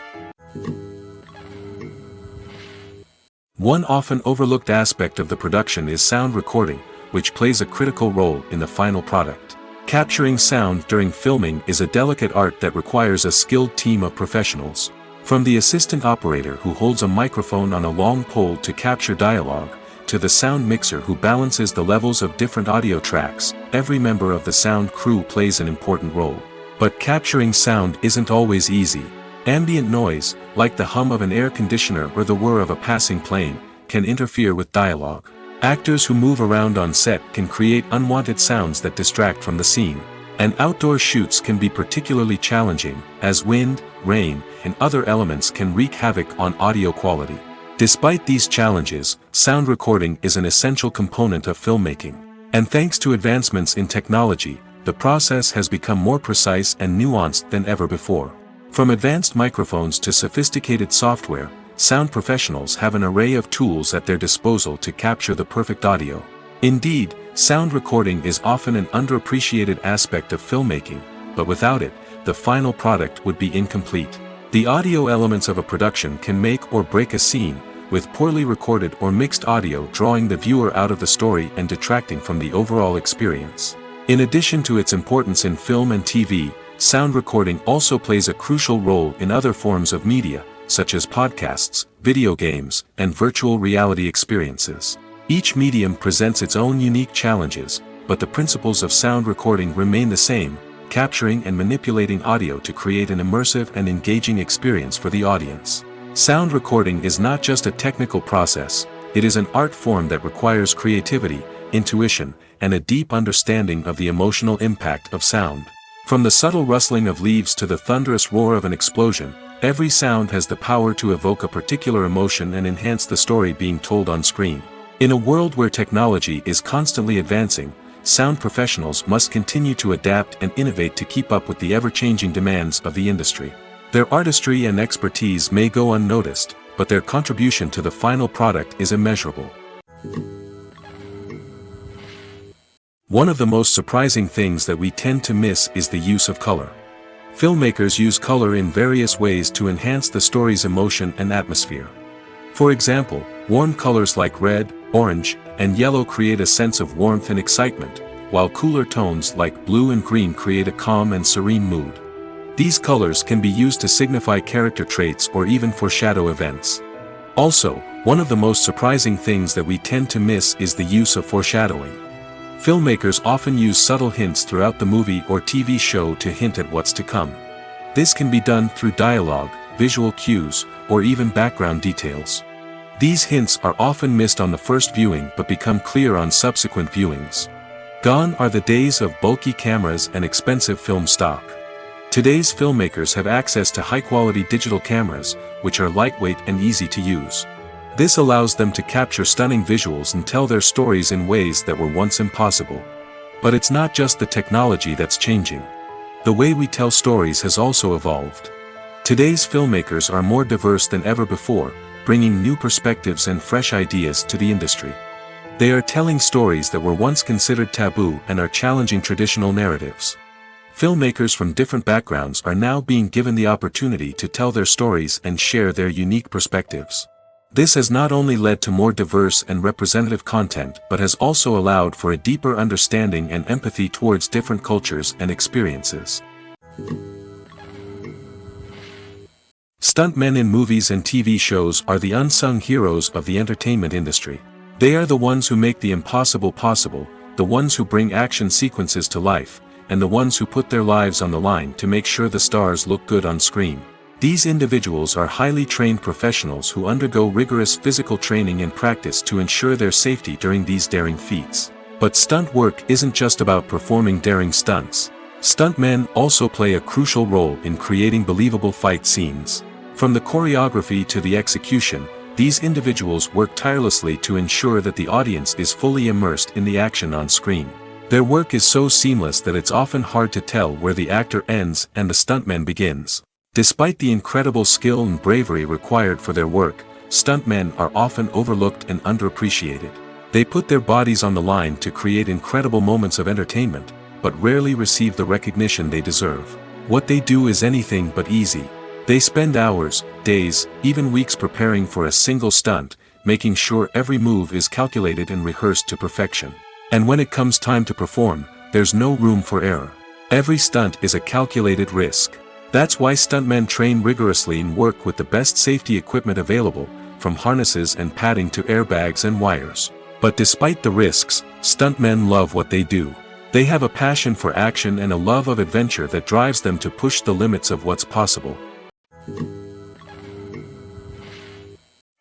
One often overlooked aspect of the production is sound recording, which plays a critical role in the final product. Capturing sound during filming is a delicate art that requires a skilled team of professionals. From the assistant operator who holds a microphone on a long pole to capture dialogue, to the sound mixer who balances the levels of different audio tracks, every member of the sound crew plays an important role. But capturing sound isn't always easy. Ambient noise, like the hum of an air conditioner or the whir of a passing plane, can interfere with dialogue. Actors who move around on set can create unwanted sounds that distract from the scene. And outdoor shoots can be particularly challenging, as wind, rain, and other elements can wreak havoc on audio quality. Despite these challenges, sound recording is an essential component of filmmaking. And thanks to advancements in technology, the process has become more precise and nuanced than ever before. From advanced microphones to sophisticated software, sound professionals have an array of tools at their disposal to capture the perfect audio. Indeed, sound recording is often an underappreciated aspect of filmmaking, but without it, the final product would be incomplete. The audio elements of a production can make or break a scene, with poorly recorded or mixed audio drawing the viewer out of the story and detracting from the overall experience. In addition to its importance in film and TV, sound recording also plays a crucial role in other forms of media, such as podcasts, video games, and virtual reality experiences. Each medium presents its own unique challenges, but the principles of sound recording remain the same: capturing and manipulating audio to create an immersive and engaging experience for the audience. Sound recording is not just a technical process, it is an art form that requires creativity, intuition, and a deep understanding of the emotional impact of sound. From the subtle rustling of leaves to the thunderous roar of an explosion, every sound has the power to evoke a particular emotion and enhance the story being told on screen. In a world where technology is constantly advancing, sound professionals must continue to adapt and innovate to keep up with the ever-changing demands of the industry. Their artistry and expertise may go unnoticed, but their contribution to the final product is immeasurable. One of the most surprising things that we tend to miss is the use of color. Filmmakers use color in various ways to enhance the story's emotion and atmosphere. For example, warm colors like red, orange, and yellow create a sense of warmth and excitement, while cooler tones like blue and green create a calm and serene mood. These colors can be used to signify character traits or even foreshadow events. Also, one of the most surprising things that we tend to miss is the use of foreshadowing. Filmmakers often use subtle hints throughout the movie or TV show to hint at what's to come. This can be done through dialogue, visual cues, or even background details. These hints are often missed on the first viewing but become clear on subsequent viewings. Gone are the days of bulky cameras and expensive film stock. Today's filmmakers have access to high-quality digital cameras, which are lightweight and easy to use. This allows them to capture stunning visuals and tell their stories in ways that were once impossible. But it's not just the technology that's changing. The way we tell stories has also evolved. Today's filmmakers are more diverse than ever before, bringing new perspectives and fresh ideas to the industry. They are telling stories that were once considered taboo and are challenging traditional narratives. Filmmakers from different backgrounds are now being given the opportunity to tell their stories and share their unique perspectives. This has not only led to more diverse and representative content but has also allowed for a deeper understanding and empathy towards different cultures and experiences. Stuntmen in movies and TV shows are the unsung heroes of the entertainment industry. They are the ones who make the impossible possible, the ones who bring action sequences to life, and the ones who put their lives on the line to make sure the stars look good on screen. These individuals are highly trained professionals who undergo rigorous physical training and practice to ensure their safety during these daring feats. But stunt work isn't just about performing daring stunts. Stuntmen also play a crucial role in creating believable fight scenes. From the choreography to the execution, these individuals work tirelessly to ensure that the audience is fully immersed in the action on screen. Their work is so seamless that it's often hard to tell where the actor ends and the stuntman begins. Despite the incredible skill and bravery required for their work, stuntmen are often overlooked and underappreciated. They put their bodies on the line to create incredible moments of entertainment, but rarely receive the recognition they deserve. What they do is anything but easy. They spend hours, days, even weeks preparing for a single stunt, making sure every move is calculated and rehearsed to perfection. And when it comes time to perform, there's no room for error. Every stunt is a calculated risk. That's why stuntmen train rigorously and work with the best safety equipment available, from harnesses and padding to airbags and wires. But despite the risks, stuntmen love what they do. They have a passion for action and a love of adventure that drives them to push the limits of what's possible.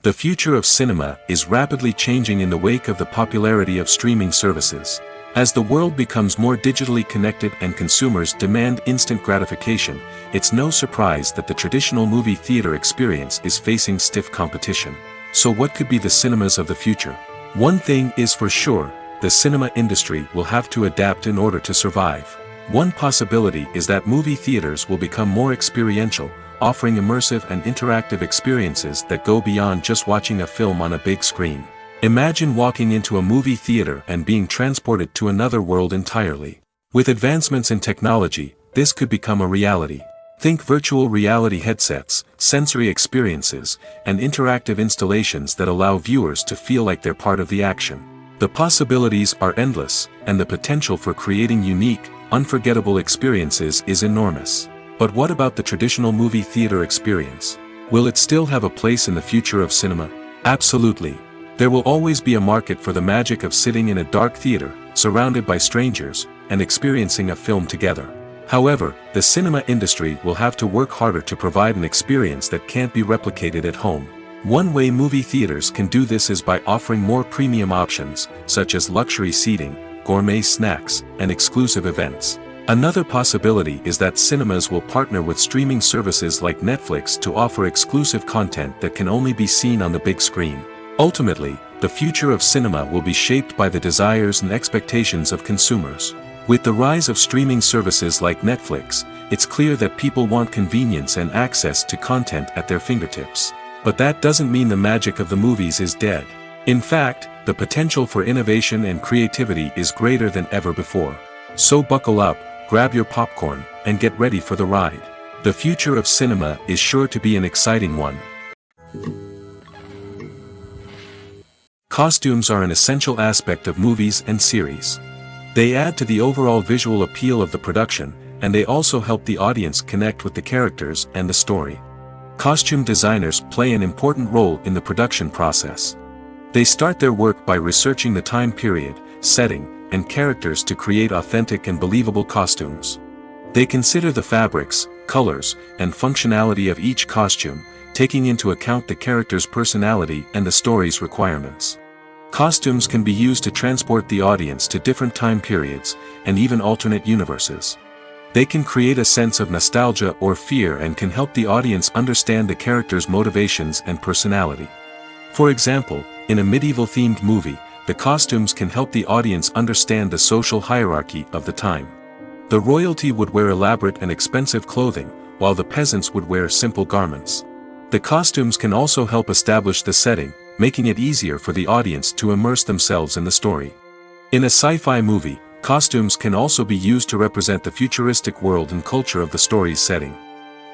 The future of cinema is rapidly changing in the wake of the popularity of streaming services. As the world becomes more digitally connected and consumers demand instant gratification, it's no surprise that the traditional movie theater experience is facing stiff competition. So what could be the cinemas of the future? One thing is for sure, the cinema industry will have to adapt in order to survive. One possibility is that movie theaters will become more experiential, offering immersive and interactive experiences that go beyond just watching a film on a big screen. Imagine walking into a movie theater and being transported to another world entirely. With advancements in technology, this could become a reality. Think virtual reality headsets, sensory experiences, and interactive installations that allow viewers to feel like they're part of the action. The possibilities are endless, and the potential for creating unique, unforgettable experiences is enormous. But what about the traditional movie theater experience? Will it still have a place in the future of cinema? Absolutely. There will always be a market for the magic of sitting in a dark theater, surrounded by strangers, and experiencing a film together. However, the cinema industry will have to work harder to provide an experience that can't be replicated at home. One way movie theaters can do this is by offering more premium options, such as luxury seating, gourmet snacks, and exclusive events. Another possibility is that cinemas will partner with streaming services like Netflix to offer exclusive content that can only be seen on the big screen. Ultimately, the future of cinema will be shaped by the desires and expectations of consumers. With the rise of streaming services like Netflix, it's clear that people want convenience and access to content at their fingertips. But that doesn't mean the magic of the movies is dead. In fact, the potential for innovation and creativity is greater than ever before. So buckle up, grab your popcorn, and get ready for the ride. The future of cinema is sure to be an exciting one. Costumes are an essential aspect of movies and series. They add to the overall visual appeal of the production, and they also help the audience connect with the characters and the story. Costume designers play an important role in the production process. They start their work by researching the time period, setting, and characters to create authentic and believable costumes. They consider the fabrics, colors, and functionality of each costume, taking into account the character's personality and the story's requirements. Costumes can be used to transport the audience to different time periods, and even alternate universes. They can create a sense of nostalgia or fear and can help the audience understand the character's motivations and personality. For example, in a medieval-themed movie, the costumes can help the audience understand the social hierarchy of the time. The royalty would wear elaborate and expensive clothing, while the peasants would wear simple garments. The costumes can also help establish the setting, making it easier for the audience to immerse themselves in the story. In a sci-fi movie, costumes can also be used to represent the futuristic world and culture of the story's setting.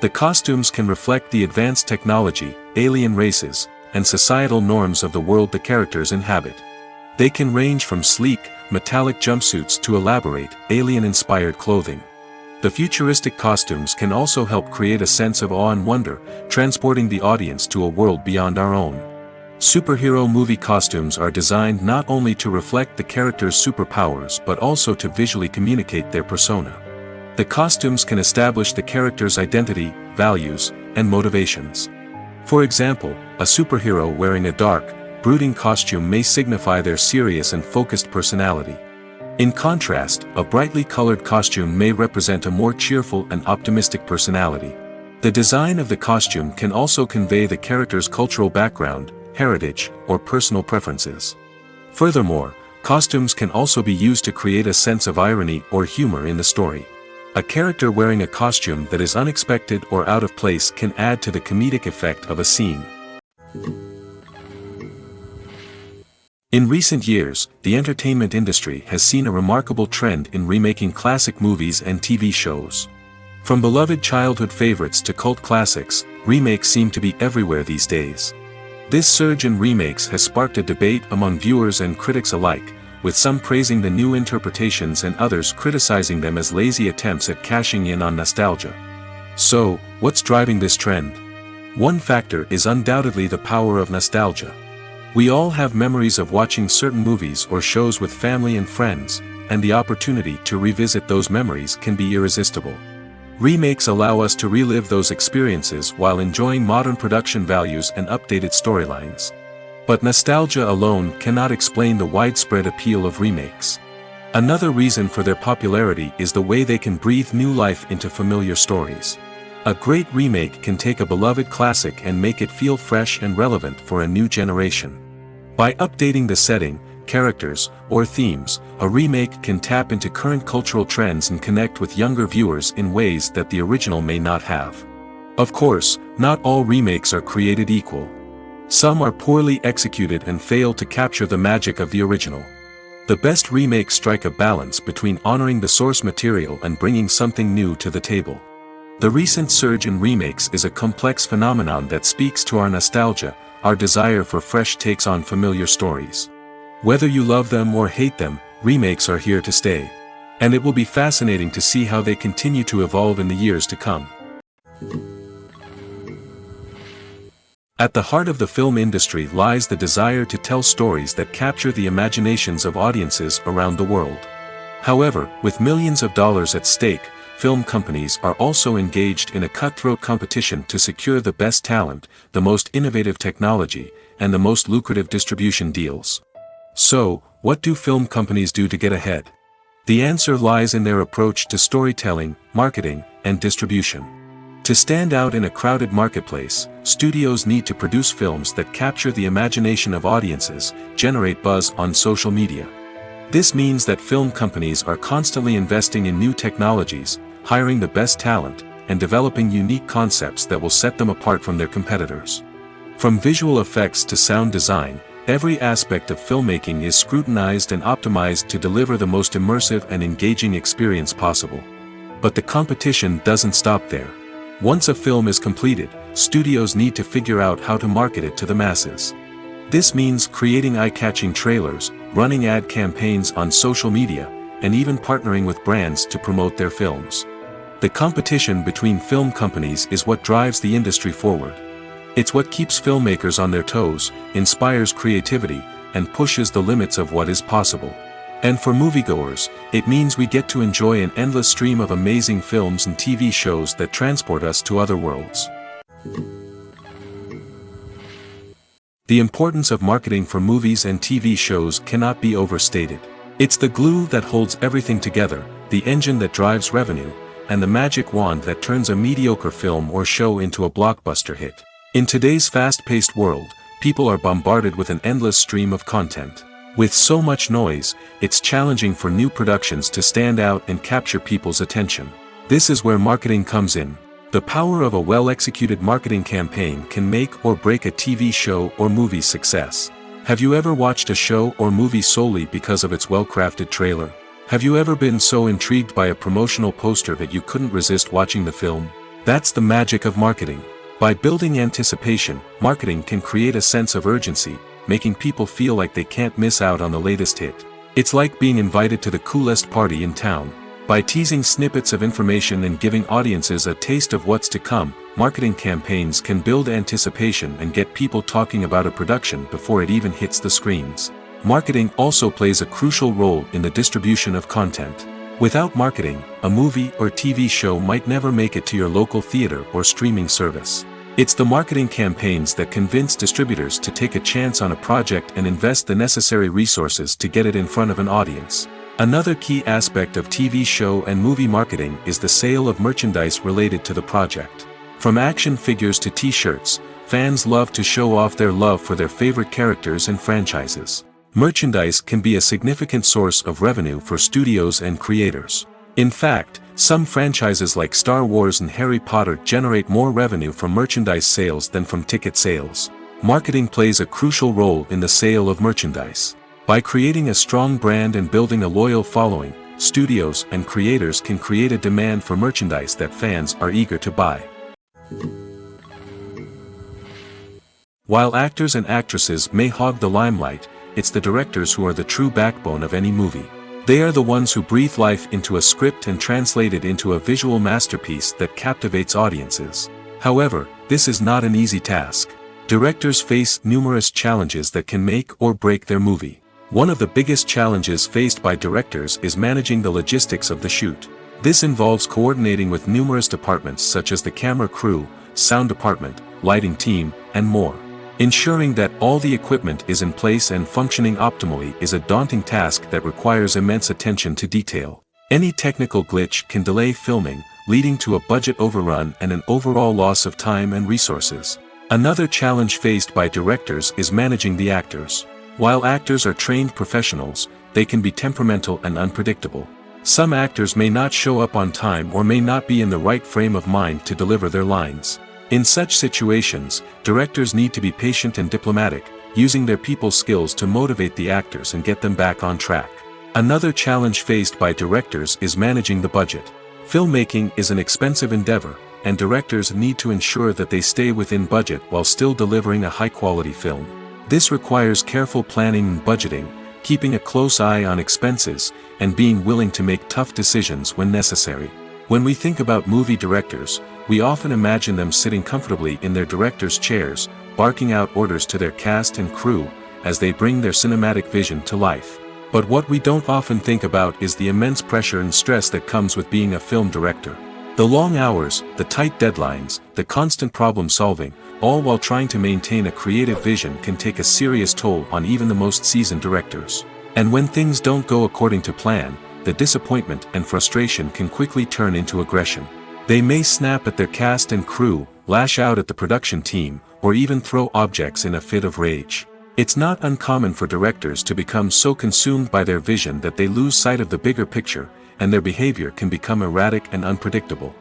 The costumes can reflect the advanced technology, alien races, and societal norms of the world the characters inhabit. They can range from sleek, metallic jumpsuits to elaborate, alien-inspired clothing. The futuristic costumes can also help create a sense of awe and wonder, transporting the audience to a world beyond our own. Superhero movie costumes are designed not only to reflect the character's superpowers but also to visually communicate their persona. The costumes can establish the character's identity, values, and motivations. For example, a superhero wearing a dark, brooding costume may signify their serious and focused personality. In contrast, a brightly colored costume may represent a more cheerful and optimistic personality. The design of the costume can also convey the character's cultural background, heritage, or personal preferences. Furthermore, costumes can also be used to create a sense of irony or humor in the story. A character wearing a costume that is unexpected or out of place can add to the comedic effect of a scene. In recent years, the entertainment industry has seen a remarkable trend in remaking classic movies and TV shows. From beloved childhood favorites to cult classics, remakes seem to be everywhere these days. This surge in remakes has sparked a debate among viewers and critics alike, with some praising the new interpretations and others criticizing them as lazy attempts at cashing in on nostalgia. So, what's driving this trend? One factor is undoubtedly the power of nostalgia. We all have memories of watching certain movies or shows with family and friends, and the opportunity to revisit those memories can be irresistible. Remakes allow us to relive those experiences while enjoying modern production values and updated storylines. But nostalgia alone cannot explain the widespread appeal of remakes. Another reason for their popularity is the way they can breathe new life into familiar stories. A great remake can take a beloved classic and make it feel fresh and relevant for a new generation. By updating the setting, characters, or themes, a remake can tap into current cultural trends and connect with younger viewers in ways that the original may not have. Of course, not all remakes are created equal. Some are poorly executed and fail to capture the magic of the original. The best remakes strike a balance between honoring the source material and bringing something new to the table. The recent surge in remakes is a complex phenomenon that speaks to our nostalgia, our desire for fresh takes on familiar stories. Whether you love them or hate them, remakes are here to stay. And it will be fascinating to see how they continue to evolve in the years to come. At the heart of the film industry lies the desire to tell stories that capture the imaginations of audiences around the world. However, with millions of dollars at stake, film companies are also engaged in a cutthroat competition to secure the best talent, the most innovative technology, and the most lucrative distribution deals. So, what do film companies do to get ahead? The answer lies in their approach to storytelling, marketing, and distribution. To stand out in a crowded marketplace, studios need to produce films that capture the imagination of audiences, generate buzz on social media, This means that film companies are constantly investing in new technologies, hiring the best talent, and developing unique concepts that will set them apart from their competitors. From visual effects to sound design, every aspect of filmmaking is scrutinized and optimized to deliver the most immersive and engaging experience possible. But the competition doesn't stop there. Once a film is completed, studios need to figure out how to market it to the masses. This means creating eye-catching trailers, running ad campaigns on social media, and even partnering with brands to promote their films. The competition between film companies is what drives the industry forward. It's what keeps filmmakers on their toes, inspires creativity, and pushes the limits of what is possible. And for moviegoers, it means we get to enjoy an endless stream of amazing films and TV shows that transport us to other worlds. The importance of marketing for movies and TV shows cannot be overstated. It's the glue that holds everything together, the engine that drives revenue, and the magic wand that turns a mediocre film or show into a blockbuster hit. In today's fast-paced world, people are bombarded with an endless stream of content. With so much noise, it's challenging for new productions to stand out and capture people's attention. This is where marketing comes in. The power of a well-executed marketing campaign can make or break a TV show or movie's success. Have you ever watched a show or movie solely because of its well-crafted trailer? Have you ever been so intrigued by a promotional poster that you couldn't resist watching the film? That's the magic of marketing. By building anticipation, marketing can create a sense of urgency, making people feel like they can't miss out on the latest hit. It's like being invited to the coolest party in town. By teasing snippets of information and giving audiences a taste of what's to come, marketing campaigns can build anticipation and get people talking about a production before it even hits the screens. Marketing also plays a crucial role in the distribution of content. Without marketing, a movie or TV show might never make it to your local theater or streaming service. It's the marketing campaigns that convince distributors to take a chance on a project and invest the necessary resources to get it in front of an audience. Another key aspect of TV show and movie marketing is the sale of merchandise related to the project. From action figures to t-shirts, fans love to show off their love for their favorite characters and franchises. Merchandise can be a significant source of revenue for studios and creators. In fact, some franchises like Star Wars and Harry Potter generate more revenue from merchandise sales than from ticket sales. Marketing plays a crucial role in the sale of merchandise. By creating a strong brand and building a loyal following, studios and creators can create a demand for merchandise that fans are eager to buy. While actors and actresses may hog the limelight, it's the directors who are the true backbone of any movie. They are the ones who breathe life into a script and translate it into a visual masterpiece that captivates audiences. However, this is not an easy task. Directors face numerous challenges that can make or break their movie. One of the biggest challenges faced by directors is managing the logistics of the shoot. This involves coordinating with numerous departments such as the camera crew, sound department, lighting team, and more. Ensuring that all the equipment is in place and functioning optimally is a daunting task that requires immense attention to detail. Any technical glitch can delay filming, leading to a budget overrun and an overall loss of time and resources. Another challenge faced by directors is managing the actors. While actors are trained professionals, they can be temperamental and unpredictable. Some actors may not show up on time or may not be in the right frame of mind to deliver their lines. In such situations, directors need to be patient and diplomatic, using their people skills to motivate the actors and get them back on track. Another challenge faced by directors is managing the budget. Filmmaking is an expensive endeavor, and directors need to ensure that they stay within budget while still delivering a high-quality film. This requires careful planning and budgeting, keeping a close eye on expenses, and being willing to make tough decisions when necessary. When we think about movie directors, we often imagine them sitting comfortably in their director's chairs, barking out orders to their cast and crew, as they bring their cinematic vision to life. But what we don't often think about is the immense pressure and stress that comes with being a film director. The long hours, the tight deadlines, the constant problem solving, all while trying to maintain a creative vision can take a serious toll on even the most seasoned directors. And when things don't go according to plan, the disappointment and frustration can quickly turn into aggression. They may snap at their cast and crew, lash out at the production team, or even throw objects in a fit of rage. It's not uncommon for directors to become so consumed by their vision that they lose sight of the bigger picture, and their behavior can become erratic and unpredictable.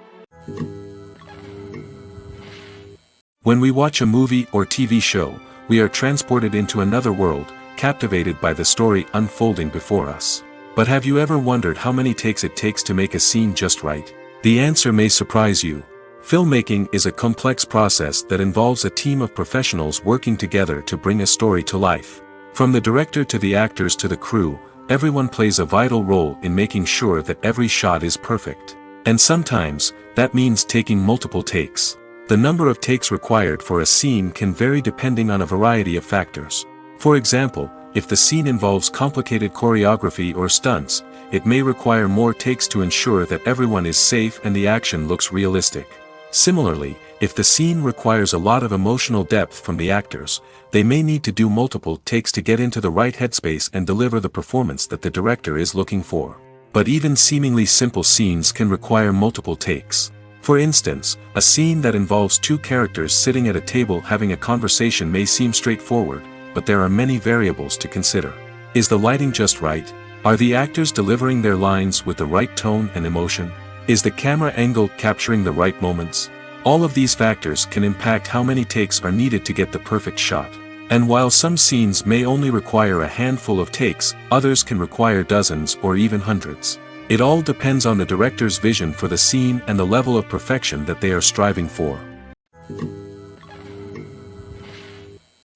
When we watch a movie or TV show, we are transported into another world, captivated by the story unfolding before us. But have you ever wondered how many takes it takes to make a scene just right? The answer may surprise you. Filmmaking is a complex process that involves a team of professionals working together to bring a story to life. From the director to the actors to the crew, everyone plays a vital role in making sure that every shot is perfect. And sometimes, that means taking multiple takes. The number of takes required for a scene can vary depending on a variety of factors. For example, if the scene involves complicated choreography or stunts, it may require more takes to ensure that everyone is safe and the action looks realistic. Similarly, if the scene requires a lot of emotional depth from the actors, they may need to do multiple takes to get into the right headspace and deliver the performance that the director is looking for. But even seemingly simple scenes can require multiple takes. For instance, a scene that involves two characters sitting at a table having a conversation may seem straightforward, but there are many variables to consider. Is the lighting just right? Are the actors delivering their lines with the right tone and emotion? Is the camera angle capturing the right moments? All of these factors can impact how many takes are needed to get the perfect shot. And while some scenes may only require a handful of takes, others can require dozens or even hundreds. It all depends on the director's vision for the scene and the level of perfection that they are striving for.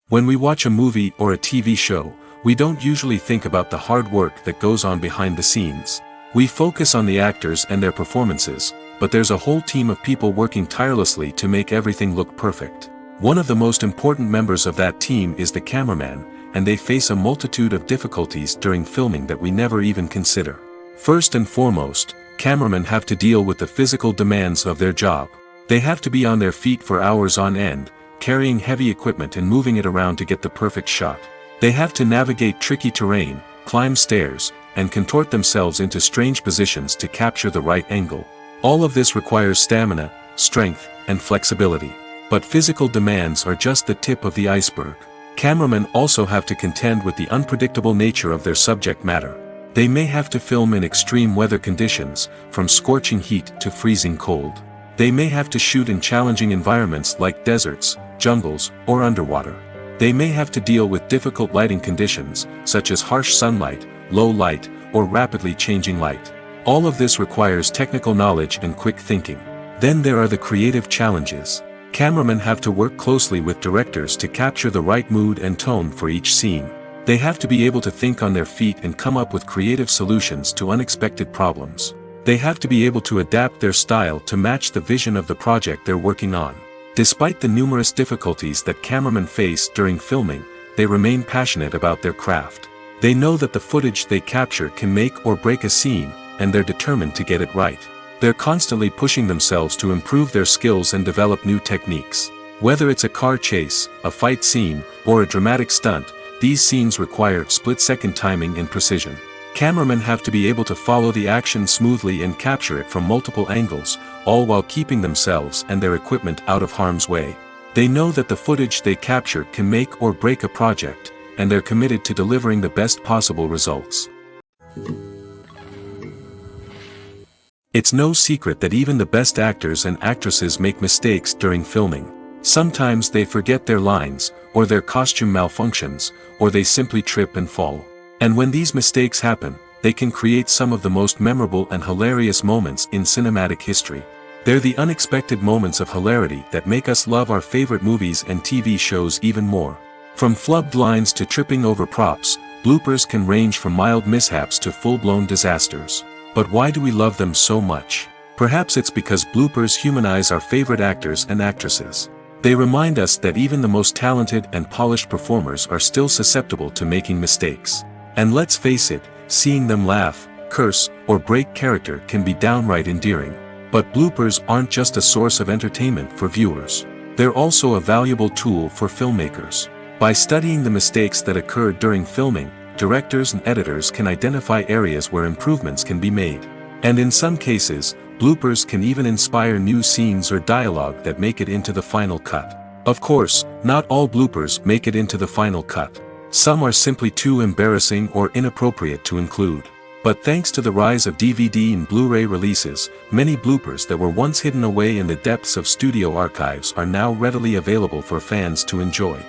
When we watch a movie or a TV show, we don't usually think about the hard work that goes on behind the scenes. We focus on the actors and their performances, but there's a whole team of people working tirelessly to make everything look perfect. One of the most important members of that team is the cameraman, and they face a multitude of difficulties during filming that we never even consider. First and foremost, cameramen have to deal with the physical demands of their job. They have to be on their feet for hours on end, carrying heavy equipment and moving it around to get the perfect shot. They have to navigate tricky terrain, climb stairs, and contort themselves into strange positions to capture the right angle. All of this requires stamina, strength, and flexibility. But physical demands are just the tip of the iceberg. Cameramen also have to contend with the unpredictable nature of their subject matter. They may have to film in extreme weather conditions, from scorching heat to freezing cold. They may have to shoot in challenging environments like deserts, jungles, or underwater. They may have to deal with difficult lighting conditions, such as harsh sunlight, low light, or rapidly changing light. All of this requires technical knowledge and quick thinking. Then there are the creative challenges. Cameramen have to work closely with directors to capture the right mood and tone for each scene. They have to be able to think on their feet and come up with creative solutions to unexpected problems. They have to be able to adapt their style to match the vision of the project they're working on. Despite the numerous difficulties that cameramen face during filming, they remain passionate about their craft. They know that the footage they capture can make or break a scene, and they're determined to get it right. They're constantly pushing themselves to improve their skills and develop new techniques. Whether it's a car chase, a fight scene, or a dramatic stunt, these scenes require split-second timing and precision. Cameramen have to be able to follow the action smoothly and capture it from multiple angles, all while keeping themselves and their equipment out of harm's way. They know that the footage they capture can make or break a project, and they're committed to delivering the best possible results. It's no secret that even the best actors and actresses make mistakes during filming. Sometimes they forget their lines, or their costume malfunctions, or they simply trip and fall. And when these mistakes happen, they can create some of the most memorable and hilarious moments in cinematic history. They're the unexpected moments of hilarity that make us love our favorite movies and TV shows even more. From flubbed lines to tripping over props, bloopers can range from mild mishaps to full-blown disasters. But why do we love them so much? Perhaps it's because bloopers humanize our favorite actors and actresses. They remind us that even the most talented and polished performers are still susceptible to making mistakes. And let's face it, seeing them laugh, curse, or break character can be downright endearing. But bloopers aren't just a source of entertainment for viewers. They're also a valuable tool for filmmakers. By studying the mistakes that occur during filming, directors and editors can identify areas where improvements can be made. And in some cases, bloopers can even inspire new scenes or dialogue that make it into the final cut. Of course, not all bloopers make it into the final cut. Some are simply too embarrassing or inappropriate to include. But thanks to the rise of DVD and Blu-ray releases, many bloopers that were once hidden away in the depths of studio archives are now readily available for fans to enjoy.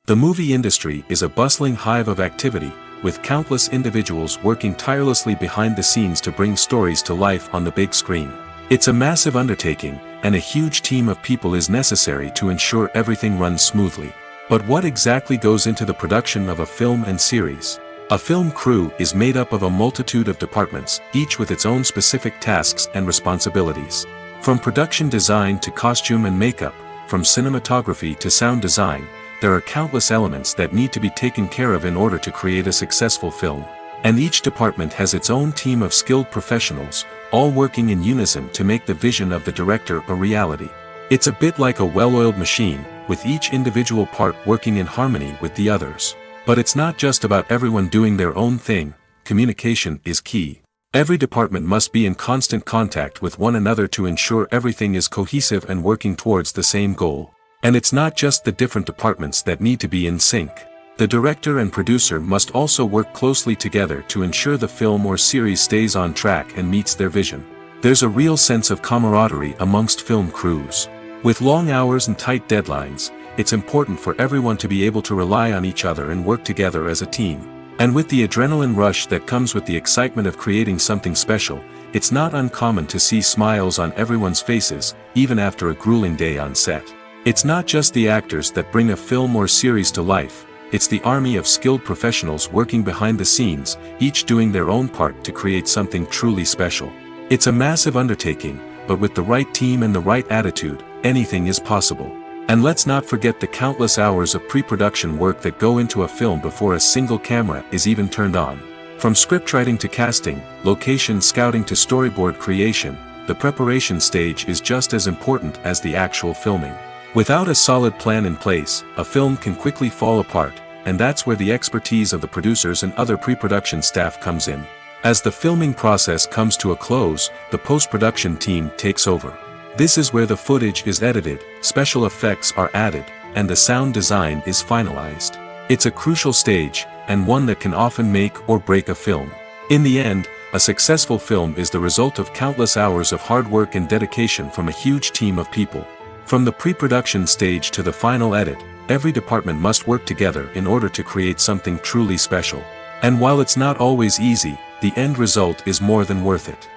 The movie industry is a bustling hive of activity, with countless individuals working tirelessly behind the scenes to bring stories to life on the big screen. It's a massive undertaking, and a huge team of people is necessary to ensure everything runs smoothly. But what exactly goes into the production of a film and series? A film crew is made up of a multitude of departments, each with its own specific tasks and responsibilities. From production design to costume and makeup, from cinematography to sound design, there are countless elements that need to be taken care of in order to create a successful film. And each department has its own team of skilled professionals, all working in unison to make the vision of the director a reality. It's a bit like a well-oiled machine, with each individual part working in harmony with the others. But it's not just about everyone doing their own thing. Communication is key. Every department must be in constant contact with one another to ensure everything is cohesive and working towards the same goal. And it's not just the different departments that need to be in sync. The director and producer must also work closely together to ensure the film or series stays on track and meets their vision. There's a real sense of camaraderie amongst film crews. With long hours and tight deadlines, it's important for everyone to be able to rely on each other and work together as a team. And with the adrenaline rush that comes with the excitement of creating something special, it's not uncommon to see smiles on everyone's faces, even after a grueling day on set. It's not just the actors that bring a film or series to life, it's the army of skilled professionals working behind the scenes, each doing their own part to create something truly special. It's a massive undertaking, but with the right team and the right attitude, anything is possible. And let's not forget the countless hours of pre-production work that go into a film before a single camera is even turned on. From scriptwriting to casting, location scouting to storyboard creation, the preparation stage is just as important as the actual filming. Without a solid plan in place, a film can quickly fall apart, and that's where the expertise of the producers and other pre-production staff comes in. As the filming process comes to a close, the post-production team takes over. This is where the footage is edited, special effects are added, and the sound design is finalized. It's a crucial stage, and one that can often make or break a film. In the end, a successful film is the result of countless hours of hard work and dedication from a huge team of people. From the pre-production stage to the final edit, every department must work together in order to create something truly special. And while it's not always easy, the end result is more than worth it.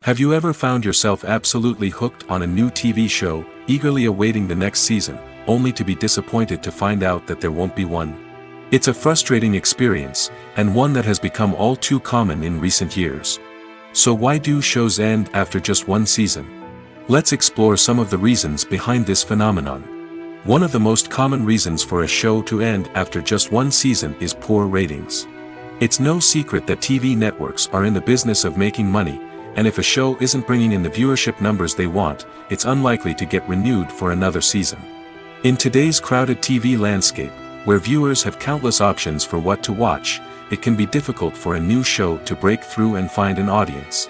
Have you ever found yourself absolutely hooked on a new TV show, eagerly awaiting the next season, only to be disappointed to find out that there won't be one? It's a frustrating experience, and one that has become all too common in recent years. So why do shows end after just one season? Let's explore some of the reasons behind this phenomenon. One of the most common reasons for a show to end after just one season is poor ratings. It's no secret that TV networks are in the business of making money, and if a show isn't bringing in the viewership numbers they want, it's unlikely to get renewed for another season. In today's crowded TV landscape, where viewers have countless options for what to watch, it can be difficult for a new show to break through and find an audience.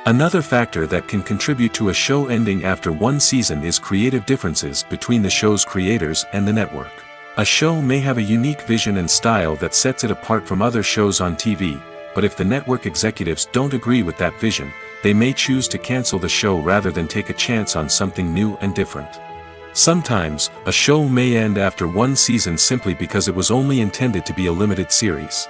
Another factor that can contribute to a show ending after one season is creative differences between the show's creators and the network. A show may have a unique vision and style that sets it apart from other shows on TV, but if the network executives don't agree with that vision, they may choose to cancel the show rather than take a chance on something new and different. Sometimes, a show may end after one season simply because it was only intended to be a limited series.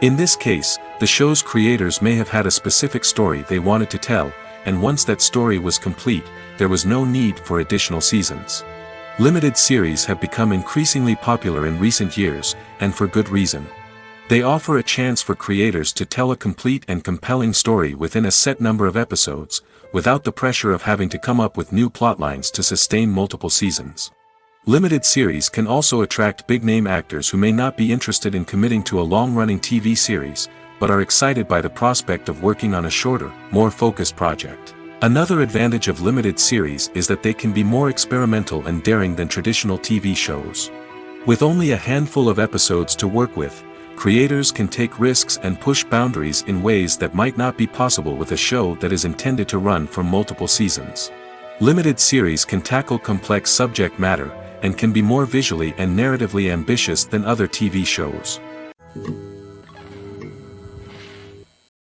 In this case, the show's creators may have had a specific story they wanted to tell, and once that story was complete, there was no need for additional seasons. Limited series have become increasingly popular in recent years, and for good reason. They offer a chance for creators to tell a complete and compelling story within a set number of episodes, without the pressure of having to come up with new plotlines to sustain multiple seasons. Limited series can also attract big-name actors who may not be interested in committing to a long-running TV series, but are excited by the prospect of working on a shorter, more focused project. Another advantage of limited series is that they can be more experimental and daring than traditional TV shows. With only a handful of episodes to work with, creators can take risks and push boundaries in ways that might not be possible with a show that is intended to run for multiple seasons. Limited series can tackle complex subject matter, and can be more visually and narratively ambitious than other TV shows.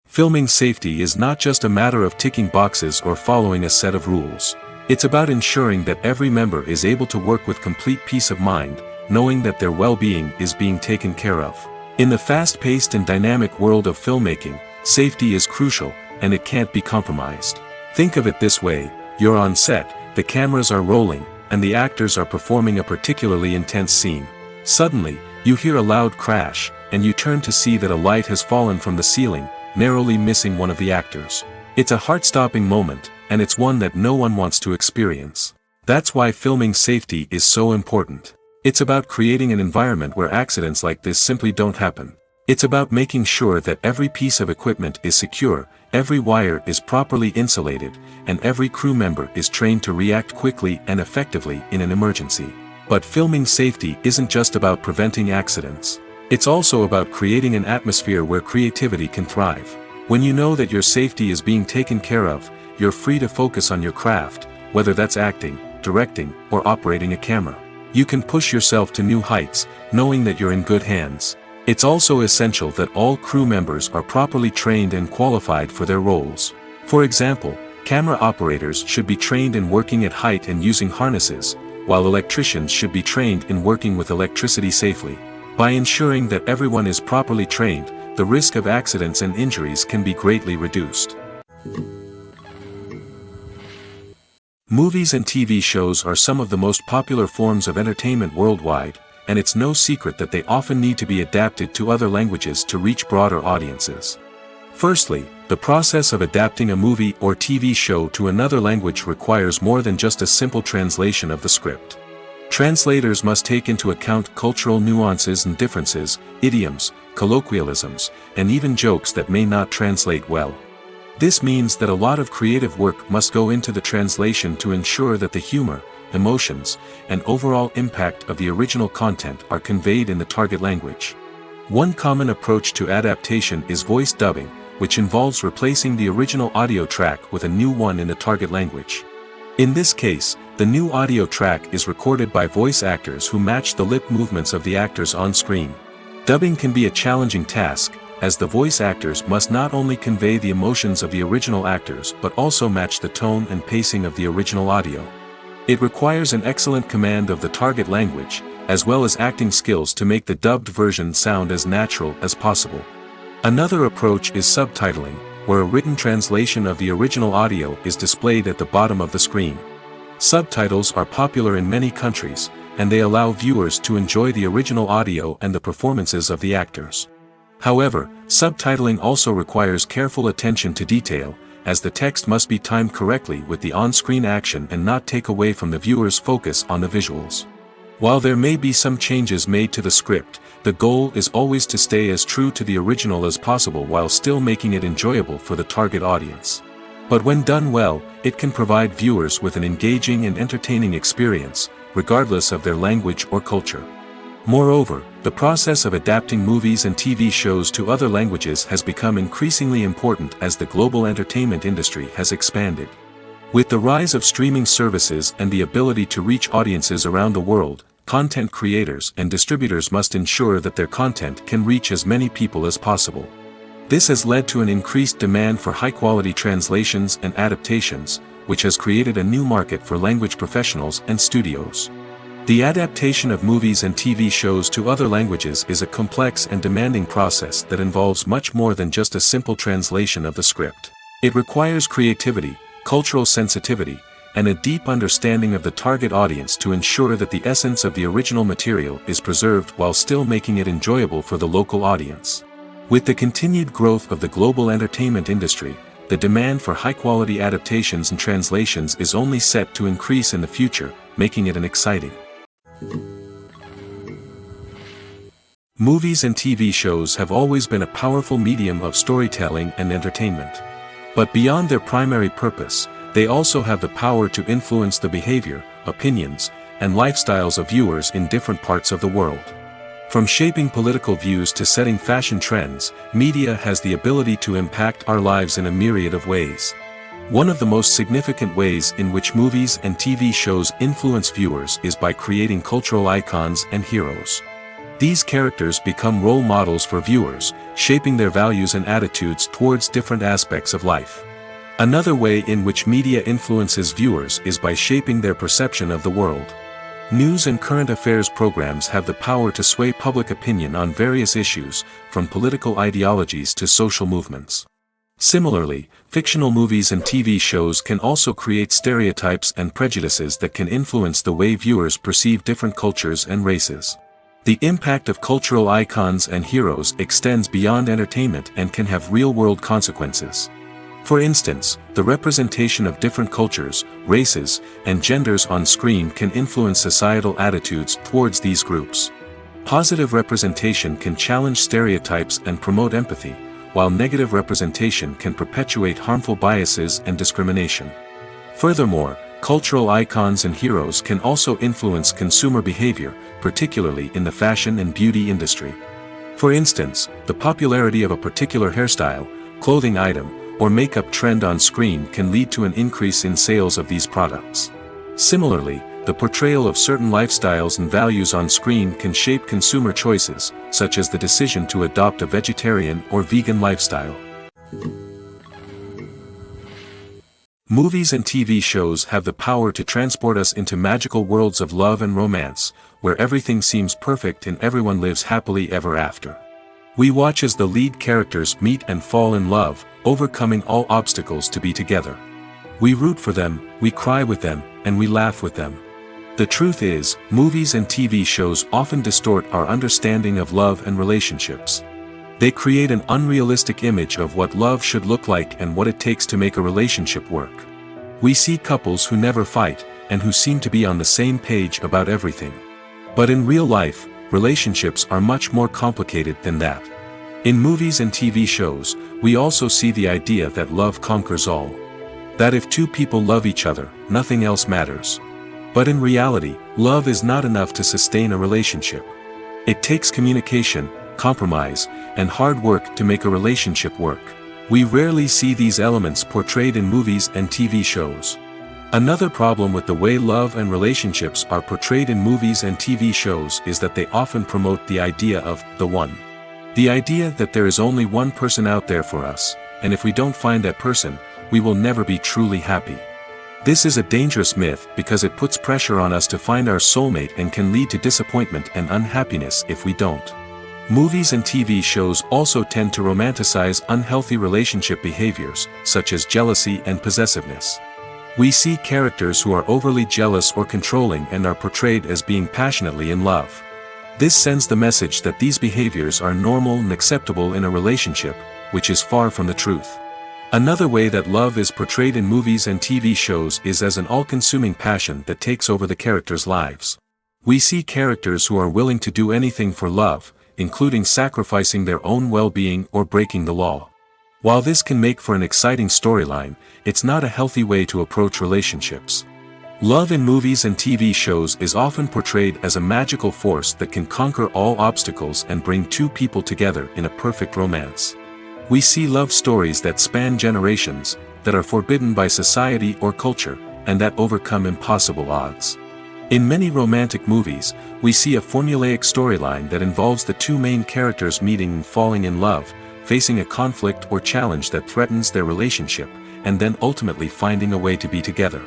Filming safety is not just a matter of ticking boxes or following a set of rules. It's about ensuring that every member is able to work with complete peace of mind, knowing that their well-being is being taken care of. In the fast-paced and dynamic world of filmmaking, safety is crucial, and it can't be compromised. Think of it this way: you're on set, the cameras are rolling, and the actors are performing a particularly intense scene. Suddenly, you hear a loud crash, and you turn to see that a light has fallen from the ceiling, narrowly missing one of the actors. It's a heart-stopping moment, and it's one that no one wants to experience. That's why filming safety is so important. It's about creating an environment where accidents like this simply don't happen. It's about making sure that every piece of equipment is secure, every wire is properly insulated, and every crew member is trained to react quickly and effectively in an emergency. But filming safety isn't just about preventing accidents. It's also about creating an atmosphere where creativity can thrive. When you know that your safety is being taken care of, you're free to focus on your craft, whether that's acting, directing, or operating a camera. You can push yourself to new heights, knowing that you're in good hands. It's also essential that all crew members are properly trained and qualified for their roles. For example, camera operators should be trained in working at height and using harnesses, while electricians should be trained in working with electricity safely. By ensuring that everyone is properly trained, the risk of accidents and injuries can be greatly reduced. Movies and TV shows are some of the most popular forms of entertainment worldwide, and it's no secret that they often need to be adapted to other languages to reach broader audiences. Firstly, the process of adapting a movie or TV show to another language requires more than just a simple translation of the script. Translators must take into account cultural nuances and differences, idioms, colloquialisms, and even jokes that may not translate well. This means that a lot of creative work must go into the translation to ensure that the humor, emotions, and overall impact of the original content are conveyed in the target language. One common approach to adaptation is voice dubbing, which involves replacing the original audio track with a new one in the target language. In this case, the new audio track is recorded by voice actors who match the lip movements of the actors on screen. Dubbing can be a challenging task, as the voice actors must not only convey the emotions of the original actors but also match the tone and pacing of the original audio. It requires an excellent command of the target language, as well as acting skills to make the dubbed version sound as natural as possible. Another approach is subtitling, where a written translation of the original audio is displayed at the bottom of the screen. Subtitles are popular in many countries, and they allow viewers to enjoy the original audio and the performances of the actors. However, subtitling also requires careful attention to detail, as the text must be timed correctly with the on-screen action and not take away from the viewer's focus on the visuals. While there may be some changes made to the script, the goal is always to stay as true to the original as possible while still making it enjoyable for the target audience. But when done well, it can provide viewers with an engaging and entertaining experience, regardless of their language or culture. Moreover, the process of adapting movies and TV shows to other languages has become increasingly important as the global entertainment industry has expanded. With the rise of streaming services and the ability to reach audiences around the world, content creators and distributors must ensure that their content can reach as many people as possible. This has led to an increased demand for high-quality translations and adaptations, which has created a new market for language professionals and studios. The adaptation of movies and TV shows to other languages is a complex and demanding process that involves much more than just a simple translation of the script. It requires creativity, cultural sensitivity, and a deep understanding of the target audience to ensure that the essence of the original material is preserved while still making it enjoyable for the local audience. With the continued growth of the global entertainment industry, the demand for high-quality adaptations and translations is only set to increase in the future, making it an exciting. Movies and TV shows have always been a powerful medium of storytelling and entertainment. But beyond their primary purpose, they also have the power to influence the behavior, opinions, and lifestyles of viewers in different parts of the world. From shaping political views to setting fashion trends, media has the ability to impact our lives in a myriad of ways. One of the most significant ways in which movies and TV shows influence viewers is by creating cultural icons and heroes. These characters become role models for viewers, shaping their values and attitudes towards different aspects of life. Another way in which media influences viewers is by shaping their perception of the world. News and current affairs programs have the power to sway public opinion on various issues, from political ideologies to social movements. Similarly, fictional movies and TV shows can also create stereotypes and prejudices that can influence the way viewers perceive different cultures and races. The impact of cultural icons and heroes extends beyond entertainment and can have real-world consequences. For instance, the representation of different cultures, races, and genders on screen can influence societal attitudes towards these groups. Positive representation can challenge stereotypes and promote empathy, while negative representation can perpetuate harmful biases and discrimination. Furthermore, cultural icons and heroes can also influence consumer behavior, particularly in the fashion and beauty industry. For instance, the popularity of a particular hairstyle, clothing item, or makeup trend on screen can lead to an increase in sales of these products. Similarly, the portrayal of certain lifestyles and values on screen can shape consumer choices, such as the decision to adopt a vegetarian or vegan lifestyle. Movies and TV shows have the power to transport us into magical worlds of love and romance, where everything seems perfect and everyone lives happily ever after. We watch as the lead characters meet and fall in love, overcoming all obstacles to be together. We root for them, we cry with them, and we laugh with them. The truth is, movies and TV shows often distort our understanding of love and relationships. They create an unrealistic image of what love should look like and what it takes to make a relationship work. We see couples who never fight, and who seem to be on the same page about everything. But in real life, relationships are much more complicated than that. In movies and TV shows, we also see the idea that love conquers all. That if two people love each other, nothing else matters. But in reality, love is not enough to sustain a relationship. It takes communication, compromise, and hard work to make a relationship work. We rarely see these elements portrayed in movies and TV shows. Another problem with the way love and relationships are portrayed in movies and TV shows is that they often promote the idea of the one. The idea that there is only one person out there for us, and if we don't find that person, we will never be truly happy. This is a dangerous myth because it puts pressure on us to find our soulmate and can lead to disappointment and unhappiness if we don't. Movies and TV shows also tend to romanticize unhealthy relationship behaviors, such as jealousy and possessiveness. We see characters who are overly jealous or controlling and are portrayed as being passionately in love. This sends the message that these behaviors are normal and acceptable in a relationship, which is far from the truth. Another way that love is portrayed in movies and TV shows is as an all-consuming passion that takes over the characters' lives. We see characters who are willing to do anything for love, including sacrificing their own well-being or breaking the law. While this can make for an exciting storyline, it's not a healthy way to approach relationships. Love in movies and TV shows is often portrayed as a magical force that can conquer all obstacles and bring two people together in a perfect romance. We see love stories that span generations, that are forbidden by society or culture, and that overcome impossible odds. In many romantic movies, we see a formulaic storyline that involves the two main characters meeting and falling in love, facing a conflict or challenge that threatens their relationship, and then ultimately finding a way to be together.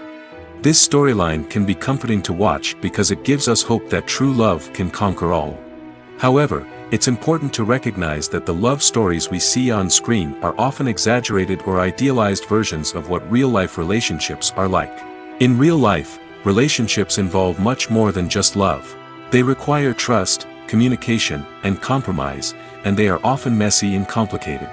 This storyline can be comforting to watch because it gives us hope that true love can conquer all. However, it's important to recognize that the love stories we see on screen are often exaggerated or idealized versions of what real-life relationships are like. In real life, relationships involve much more than just love. They require trust, communication, and compromise, and they are often messy and complicated.